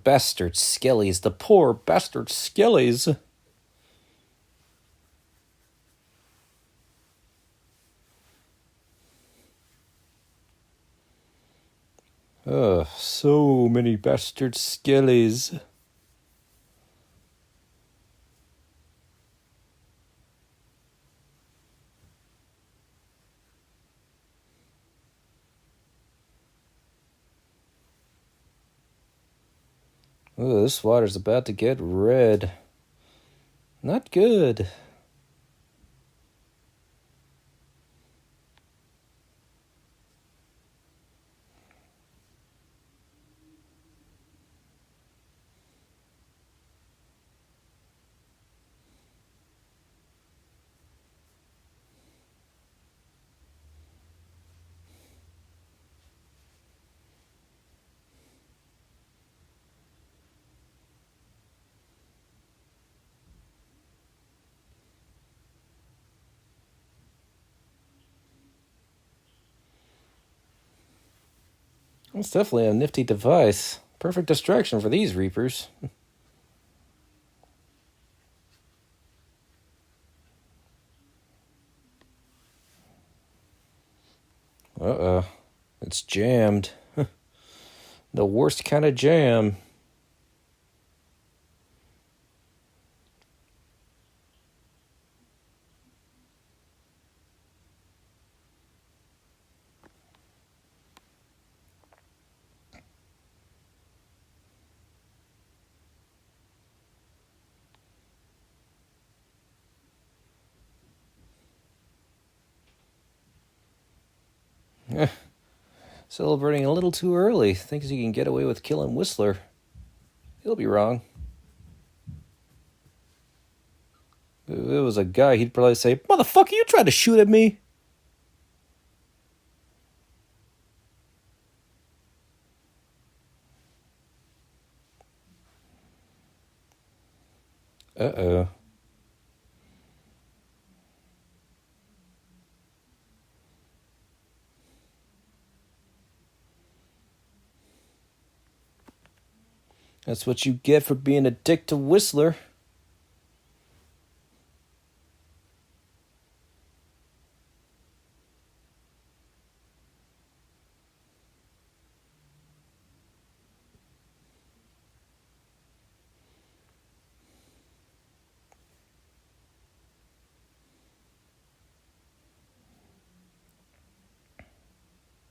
Speaker 1: Bastard skellies. The poor bastard skellies. So many bastard skellies. This water's about to get red. Not good. It's definitely a nifty device. Perfect distraction for these Reapers. Uh-oh. It's jammed. The worst kind of jam. Celebrating a little too early. Thinks he can get away with killing Whistler. He'll be wrong. If it was a guy, he'd probably say, "Motherfucker, you tried to shoot at me." Uh-oh. That's what you get for being a dick to Whistler.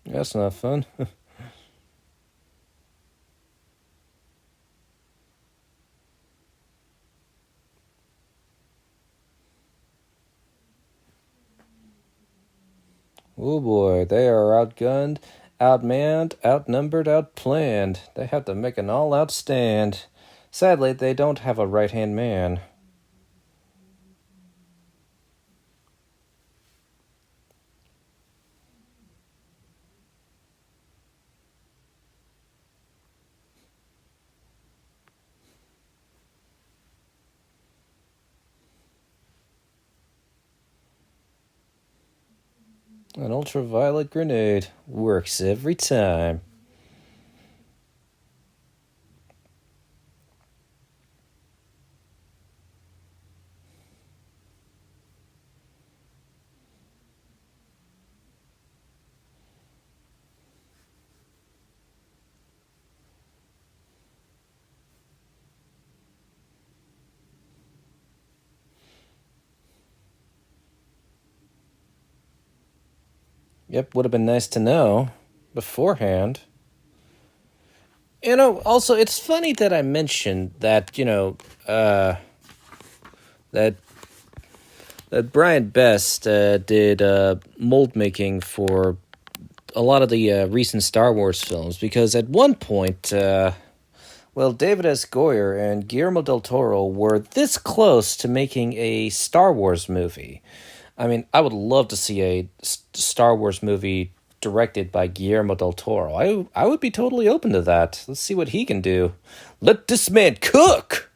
Speaker 1: That's not fun. Oh boy, they are outgunned, outmanned, outnumbered, outplanned. They have to make an all-out stand. Sadly, they don't have a right-hand man. An ultraviolet grenade works every time. Yep, would have been nice to know beforehand. Also, it's funny that I mentioned that, that Brian Best did mold making for a lot of the recent Star Wars films, because at one point, David S. Goyer and Guillermo Del Toro were this close to making a Star Wars movie. I mean, I would love to see a Star Wars movie directed by Guillermo Del Toro. I would be totally open to that. Let's see what he can do. Let this man cook!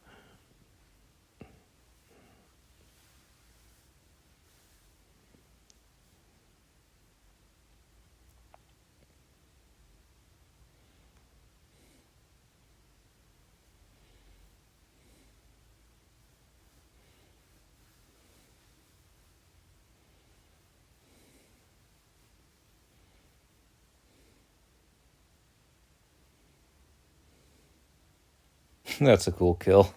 Speaker 1: That's a cool kill.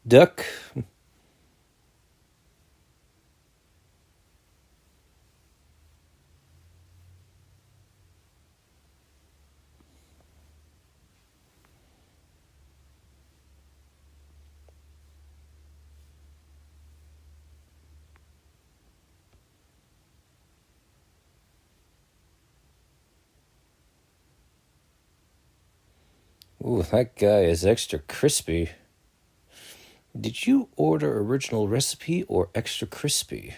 Speaker 1: Duck. Ooh, that guy is extra crispy. Did you order original recipe or extra crispy?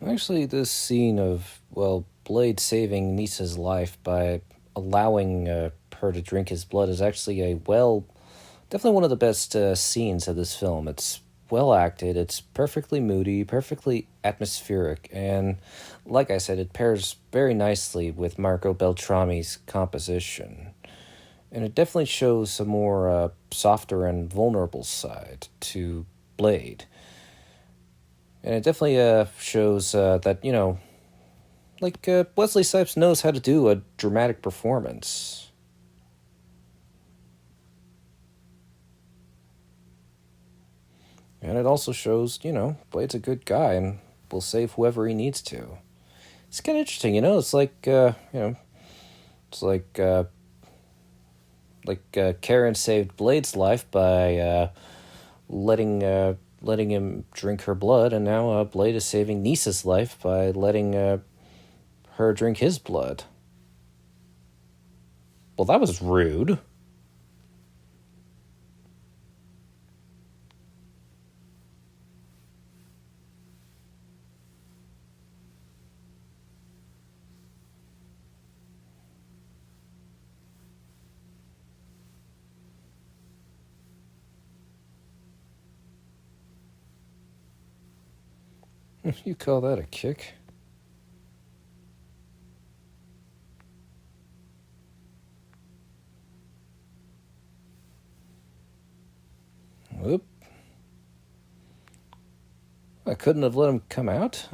Speaker 1: Actually, this scene of, Blade saving Nisa's life by allowing her to drink his blood is actually definitely one of the best scenes of this film. It's well acted, it's perfectly moody, perfectly atmospheric, and like I said, it pairs very nicely with Marco Beltrami's composition. And it definitely shows a more softer and vulnerable side to Blade. And it definitely shows that, Wesley Snipes knows how to do a dramatic performance. And it also shows, Blade's a good guy and will save whoever he needs to. It's kind of interesting, it's like, it's like Karen saved Blade's life by letting him drink her blood, and now Blade is saving Nisa's life by letting her drink his blood. Well, that was rude. You call that a kick? Whoop. I couldn't have let him come out?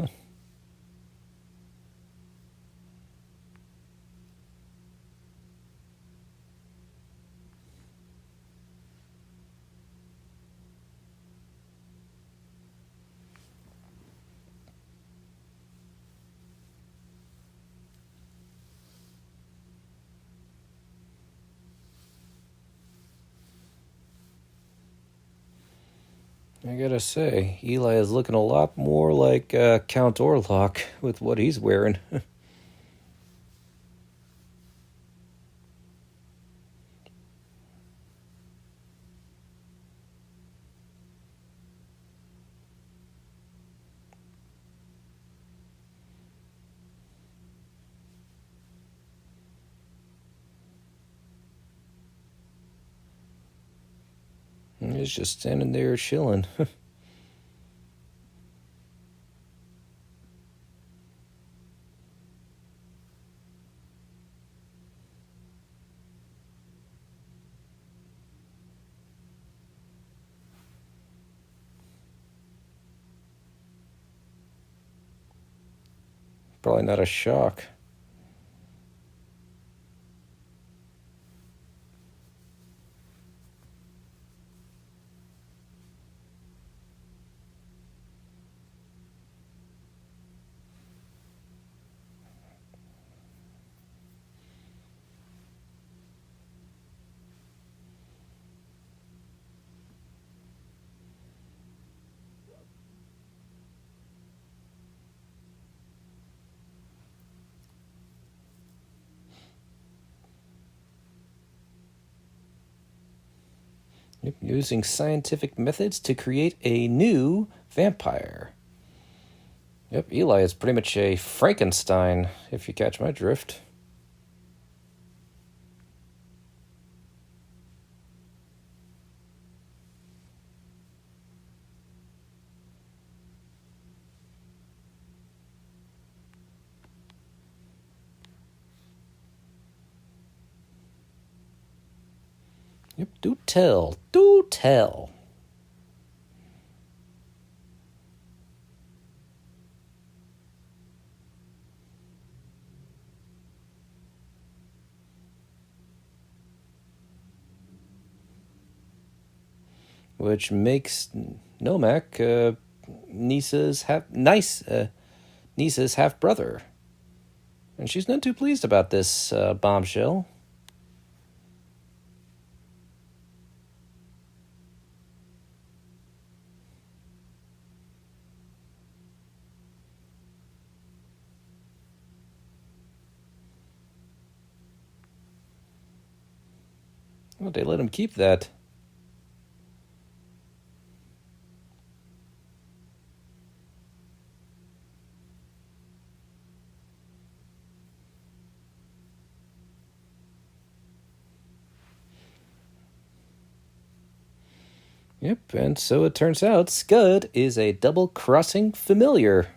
Speaker 1: I gotta say, Eli is looking a lot more like Count Orlok with what he's wearing. He's just standing there chilling. Probably not a shock. Yep, using scientific methods to create a new vampire. Yep, Eli is pretty much a Frankenstein, if you catch my drift. Yep, do tell. Do tell. Which makes Nomak Nisa's half brother, and she's none too pleased about this bombshell. Well, they let him keep that. Yep, and so it turns out Scud is a double-crossing familiar.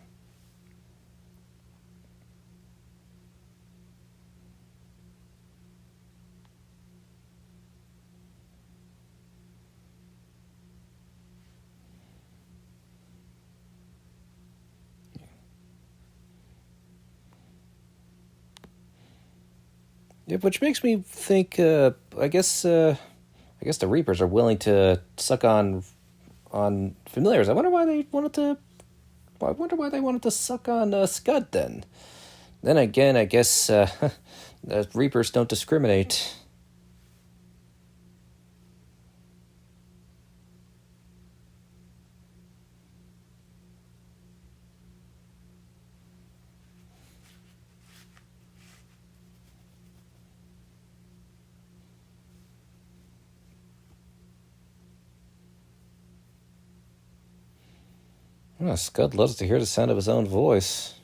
Speaker 1: Yep, which makes me think. I guess the Reapers are willing to suck on familiars. I wonder why they wanted to. I wonder why they wanted to suck on Scud then. Then again, I guess the Reapers don't discriminate. Oh, Scud loves to hear the sound of his own voice.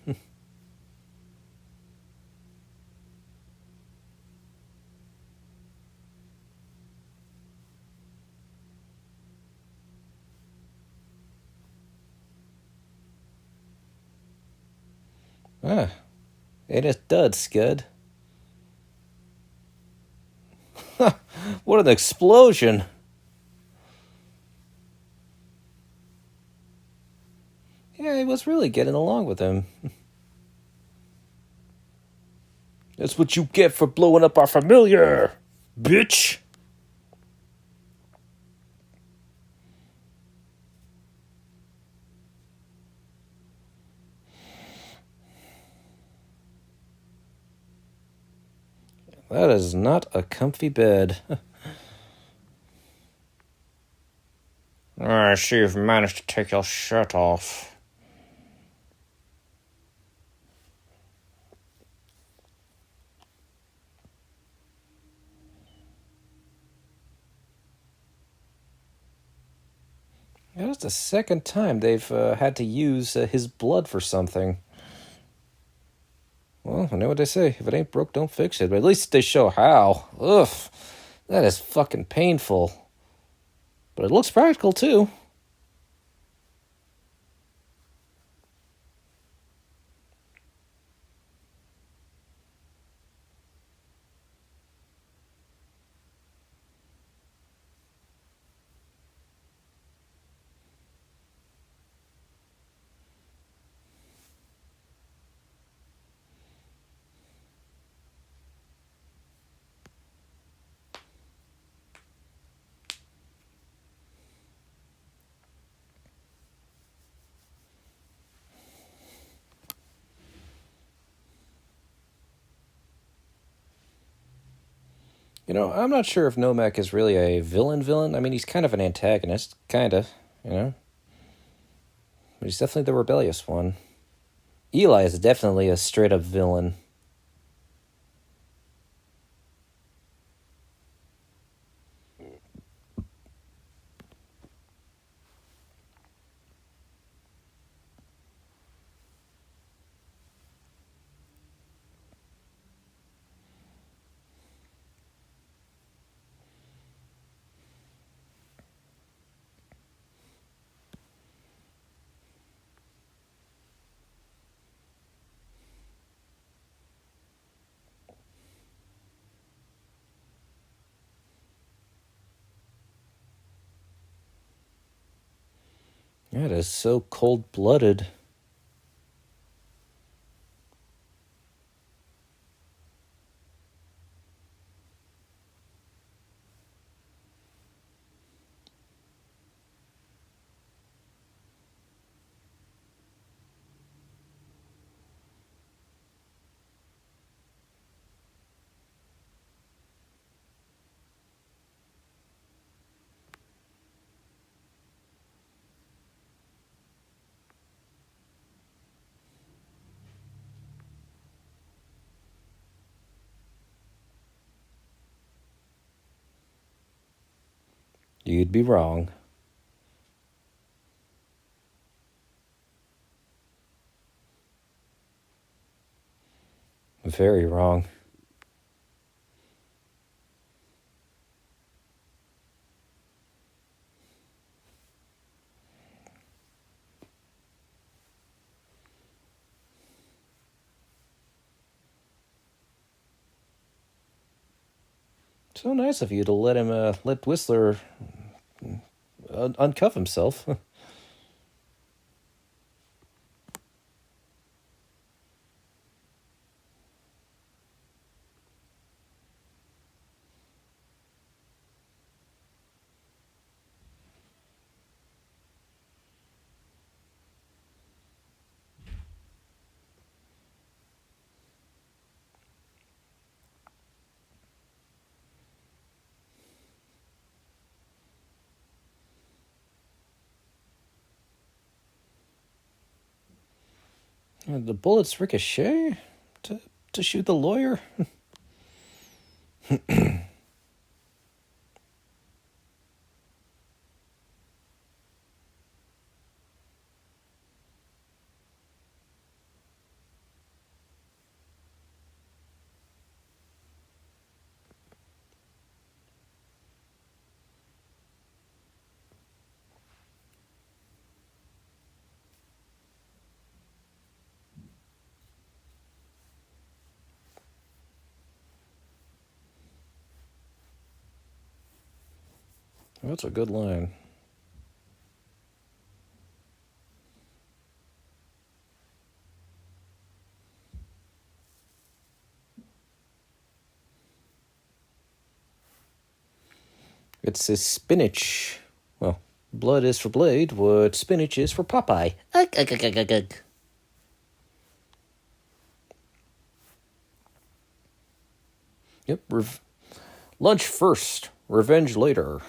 Speaker 1: Ah, it is dud, Scud. What an explosion! Yeah, he was really getting along with him. That's what you get for blowing up our familiar, bitch! That is not a comfy bed. I see you've managed to take your shirt off. That's the second time they've had to use his blood for something. Well, I know what they say. If it ain't broke, don't fix it. But at least they show how. Ugh. That is fucking painful. But it looks practical, too. You know, I'm not sure if Nomak is really a villain. I mean, he's kind of an antagonist. Kinda, you know? But he's definitely the rebellious one. Eli is definitely a straight-up villain. That is so cold-blooded. You'd be wrong. Very wrong. So nice of you to let him, let Whistler uncuff himself. The bullets ricochet to shoot the lawyer? That's a good line. It says spinach. Well, blood is for Blade, what spinach is for Popeye. Ugh, ugh, ugh, ugh, ugh. Yep, lunch first, revenge later.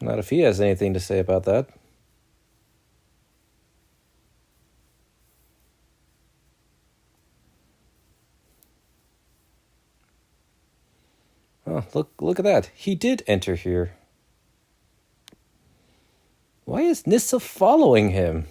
Speaker 1: Not if he has anything to say about that. Oh, look at that. He did enter here. Why is Nissa following him?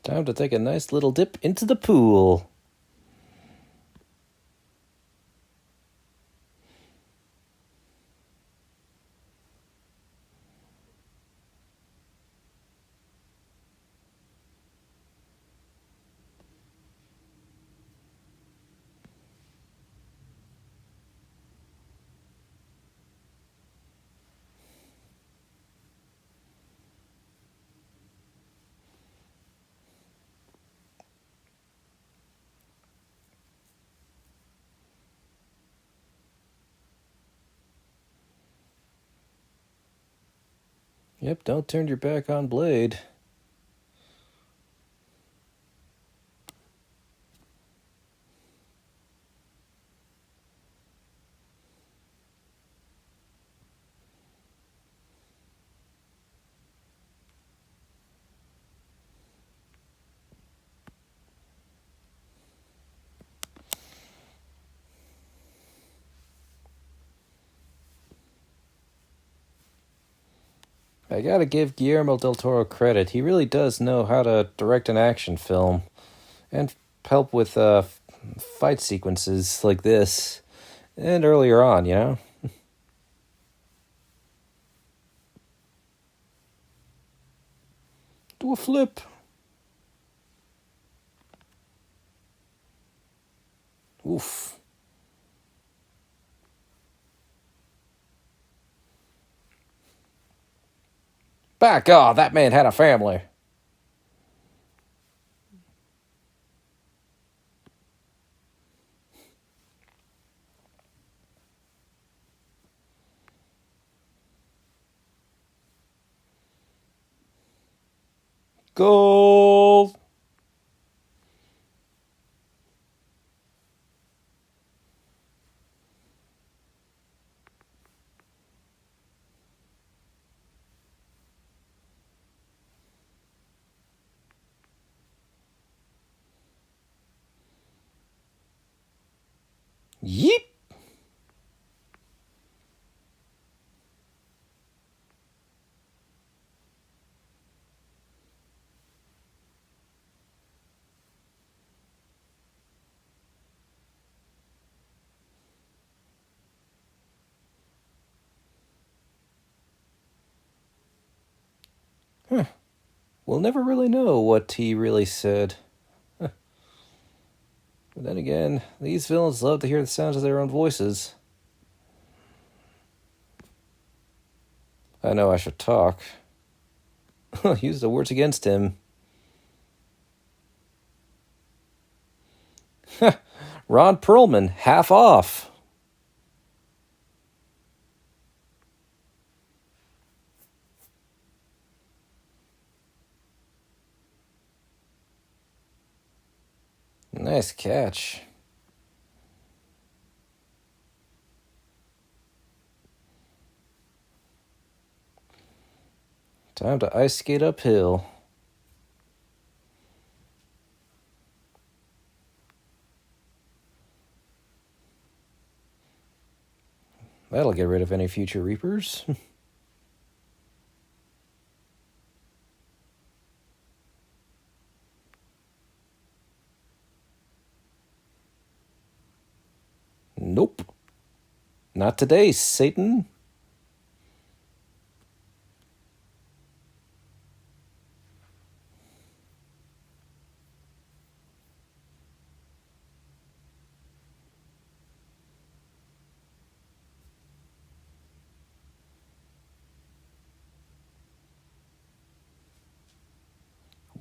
Speaker 1: Time to take a nice little dip into the pool. Yep, don't turn your back on Blade. I gotta give Guillermo Del Toro credit. He really does know how to direct an action film and help with fight sequences like this and earlier on, you know? Do a flip. Oof. Back off, that man had a family. Goal. Yeep. We'll never really know what he really said. But then again, these villains love to hear the sounds of their own voices. I know I should talk. Use the words against him. Ron Perlman, half off. Nice catch. Time to ice skate uphill. That'll get rid of any future Reapers. Nope. Not today, Satan.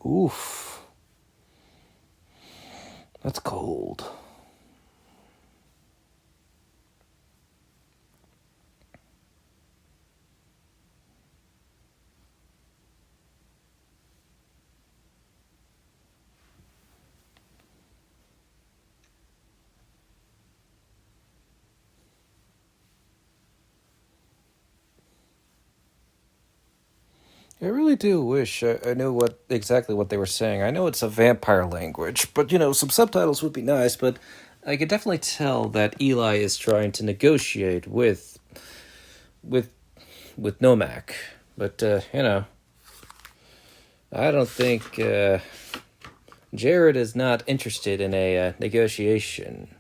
Speaker 1: Oof. That's cold. I really do wish I knew exactly what they were saying. I know it's a vampire language, but some subtitles would be nice. But I could definitely tell that Eli is trying to negotiate with with Nomak. But I don't think Jared is not interested in a negotiation.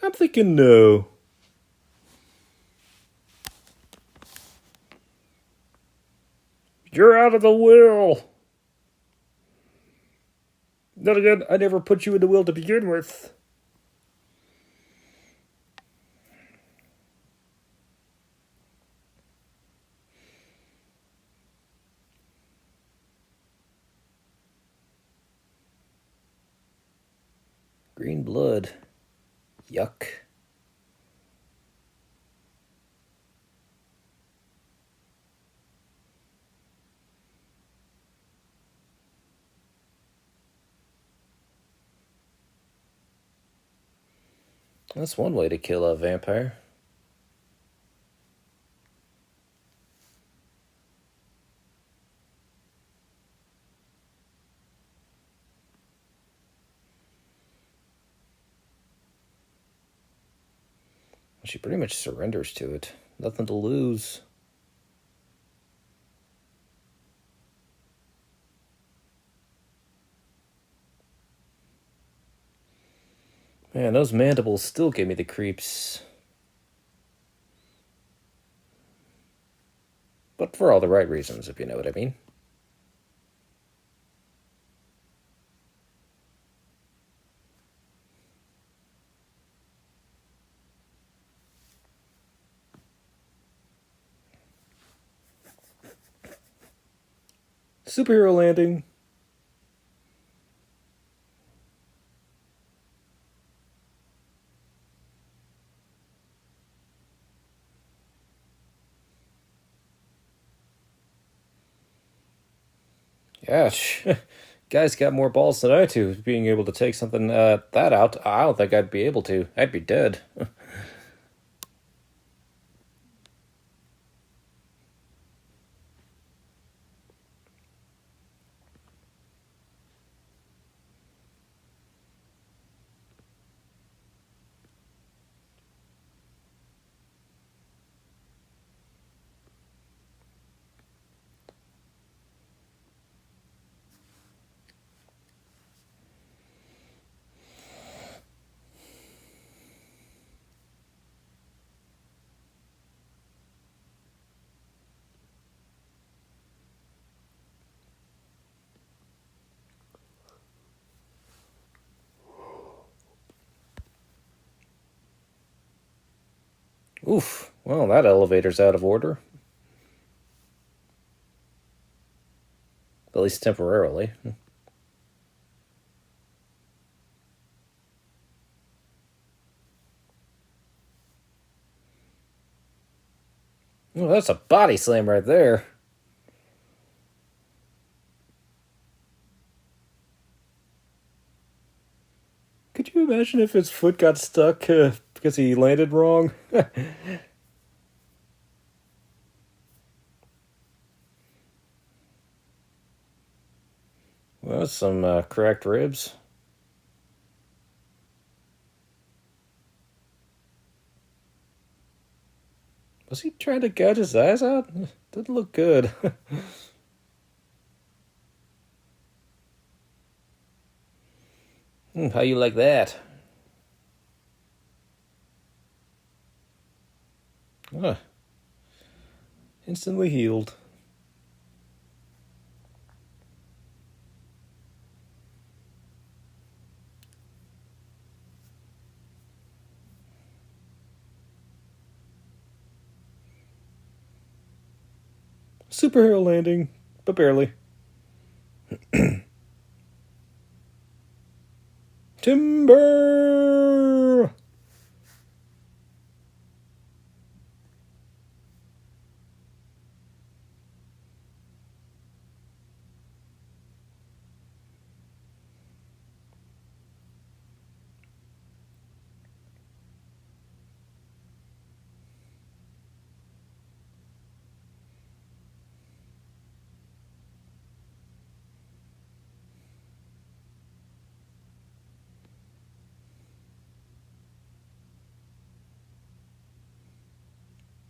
Speaker 1: I'm thinking no. You're out of the will. Then again, I never put you in the will to begin with. Green blood. Yuck. That's one way to kill a vampire. She pretty much surrenders to it. Nothing to lose. Man, those mandibles still give me the creeps. But for all the right reasons, if you know what I mean. Superhero landing. Gosh, guys got more balls than I do, being able to take something that out. I don't think I'd be able to. I'd be dead. Oof. Well, that elevator's out of order. At least temporarily. Oh, that's a body slam right there. Could you imagine if his foot got stuck because he landed wrong? Well, some cracked ribs. Was he trying to gouge his eyes out? Didn't look good. How you like that? Ah, instantly healed. Superhero landing, but barely. Timber!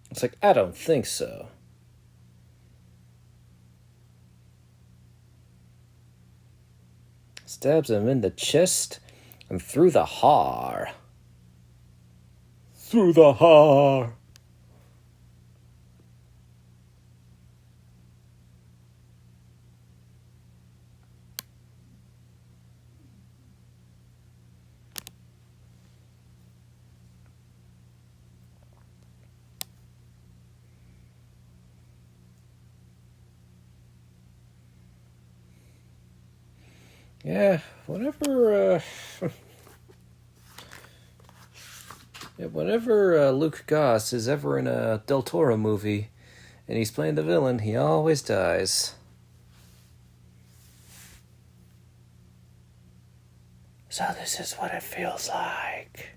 Speaker 1: It's like, I don't think so. Stabs him in the chest and through the heart. Through the heart. Yeah, whenever Luke Goss is ever in a Del Toro movie and he's playing the villain, he always dies. So this is what it feels like.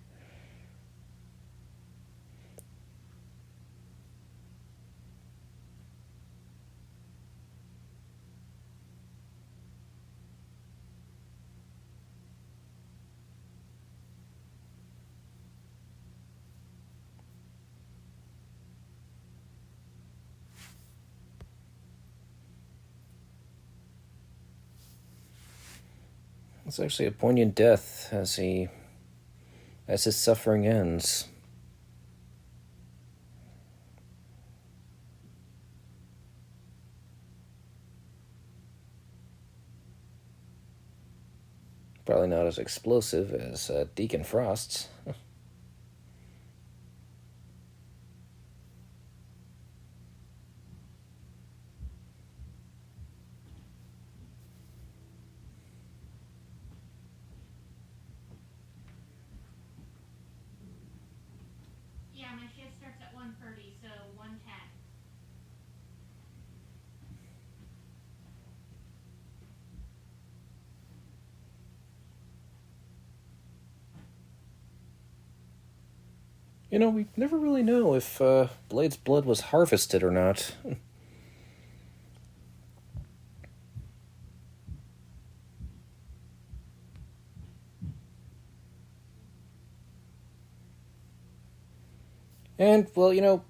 Speaker 1: It's actually a poignant death as his suffering ends. Probably not as explosive as Deacon Frost's.
Speaker 2: Yeah, my shift starts at 1:30, so 1:10.
Speaker 1: You know, we never really know if Blade's blood was harvested or not. And, well,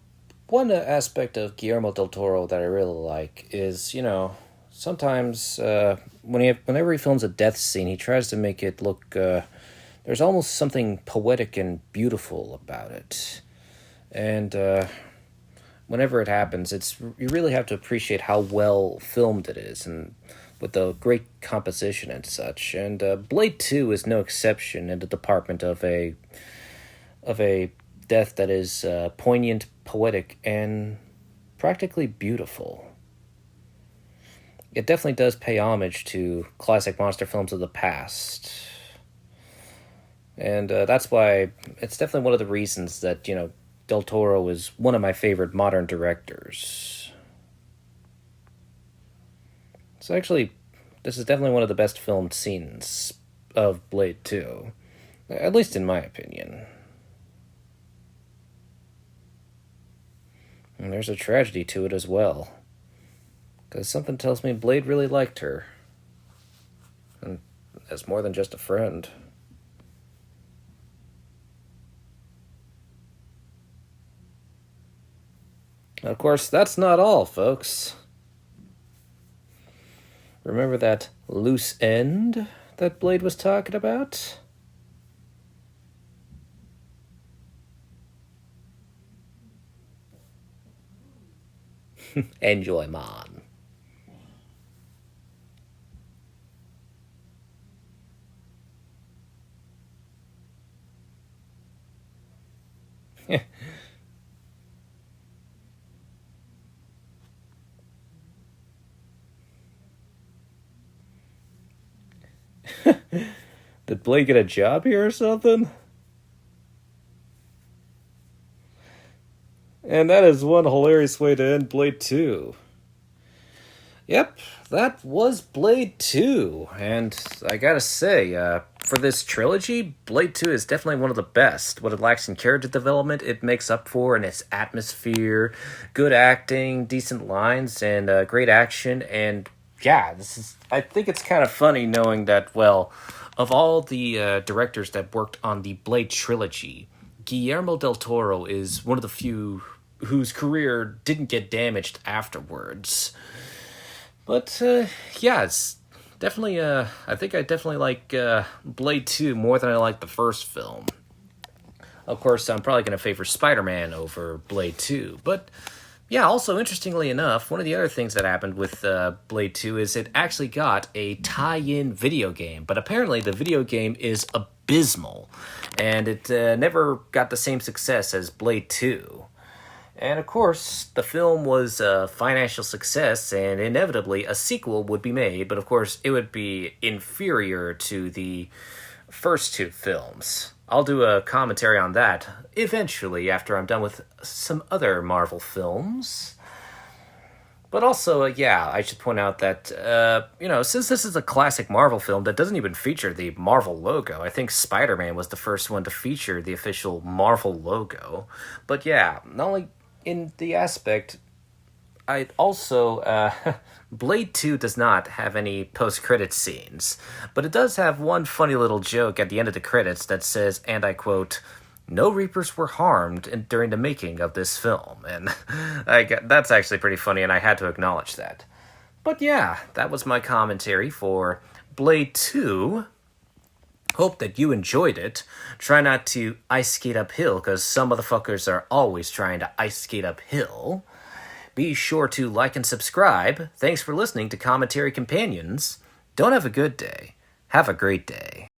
Speaker 1: one aspect of Guillermo Del Toro that I really like is, sometimes whenever he films a death scene, he tries to make it look. There's almost something poetic and beautiful about it, and whenever it happens, you really have to appreciate how well filmed it is, and with the great composition and such. And Blade 2 is no exception in the department of a death that is poignant, poetic, and practically beautiful. It definitely does pay homage to classic monster films of the past. And that's why it's definitely one of the reasons that, Del Toro is one of my favorite modern directors. So actually, this is definitely one of the best filmed scenes of Blade 2. At least in my opinion. And there's a tragedy to it as well. Because something tells me Blade really liked her. And as more than just a friend. Of course, that's not all, folks. Remember that loose end that Blade was talking about? Enjoy, man. Did Blade get a job here or something? And that is one hilarious way to end Blade 2. Yep, that was Blade 2. And I gotta say, for this trilogy, Blade 2 is definitely one of the best. What it lacks in character development, it makes up for in its atmosphere, good acting, decent lines, and great action. And yeah, I think it's kind of funny knowing that, well, of all the directors that worked on the Blade trilogy, Guillermo Del Toro is one of the few whose career didn't get damaged afterwards. But yeah, it's definitely. I think I definitely like Blade 2 more than I like the first film. Of course, I'm probably going to favor Spider-Man over Blade 2. But yeah, also interestingly enough, one of the other things that happened with Blade 2 is it actually got a tie-in video game. But apparently the video game is abysmal. And it never got the same success as Blade 2. And of course, the film was a financial success, and inevitably a sequel would be made, but of course, it would be inferior to the first two films. I'll do a commentary on that eventually after I'm done with some other Marvel films. But also, yeah, I should point out that, since this is a classic Marvel film that doesn't even feature the Marvel logo, I think Spider-Man was the first one to feature the official Marvel logo. But yeah, not only in the aspect, I also, Blade 2 does not have any post-credit scenes, but it does have one funny little joke at the end of the credits that says, and I quote, "No Reapers were harmed during the making of this film," and that's actually pretty funny, and I had to acknowledge that. But yeah, that was my commentary for Blade 2. Hope that you enjoyed it. Try not to ice skate uphill, because some motherfuckers are always trying to ice skate uphill. Be sure to like and subscribe. Thanks for listening to Commentary Companions. Don't have a good day. Have a great day.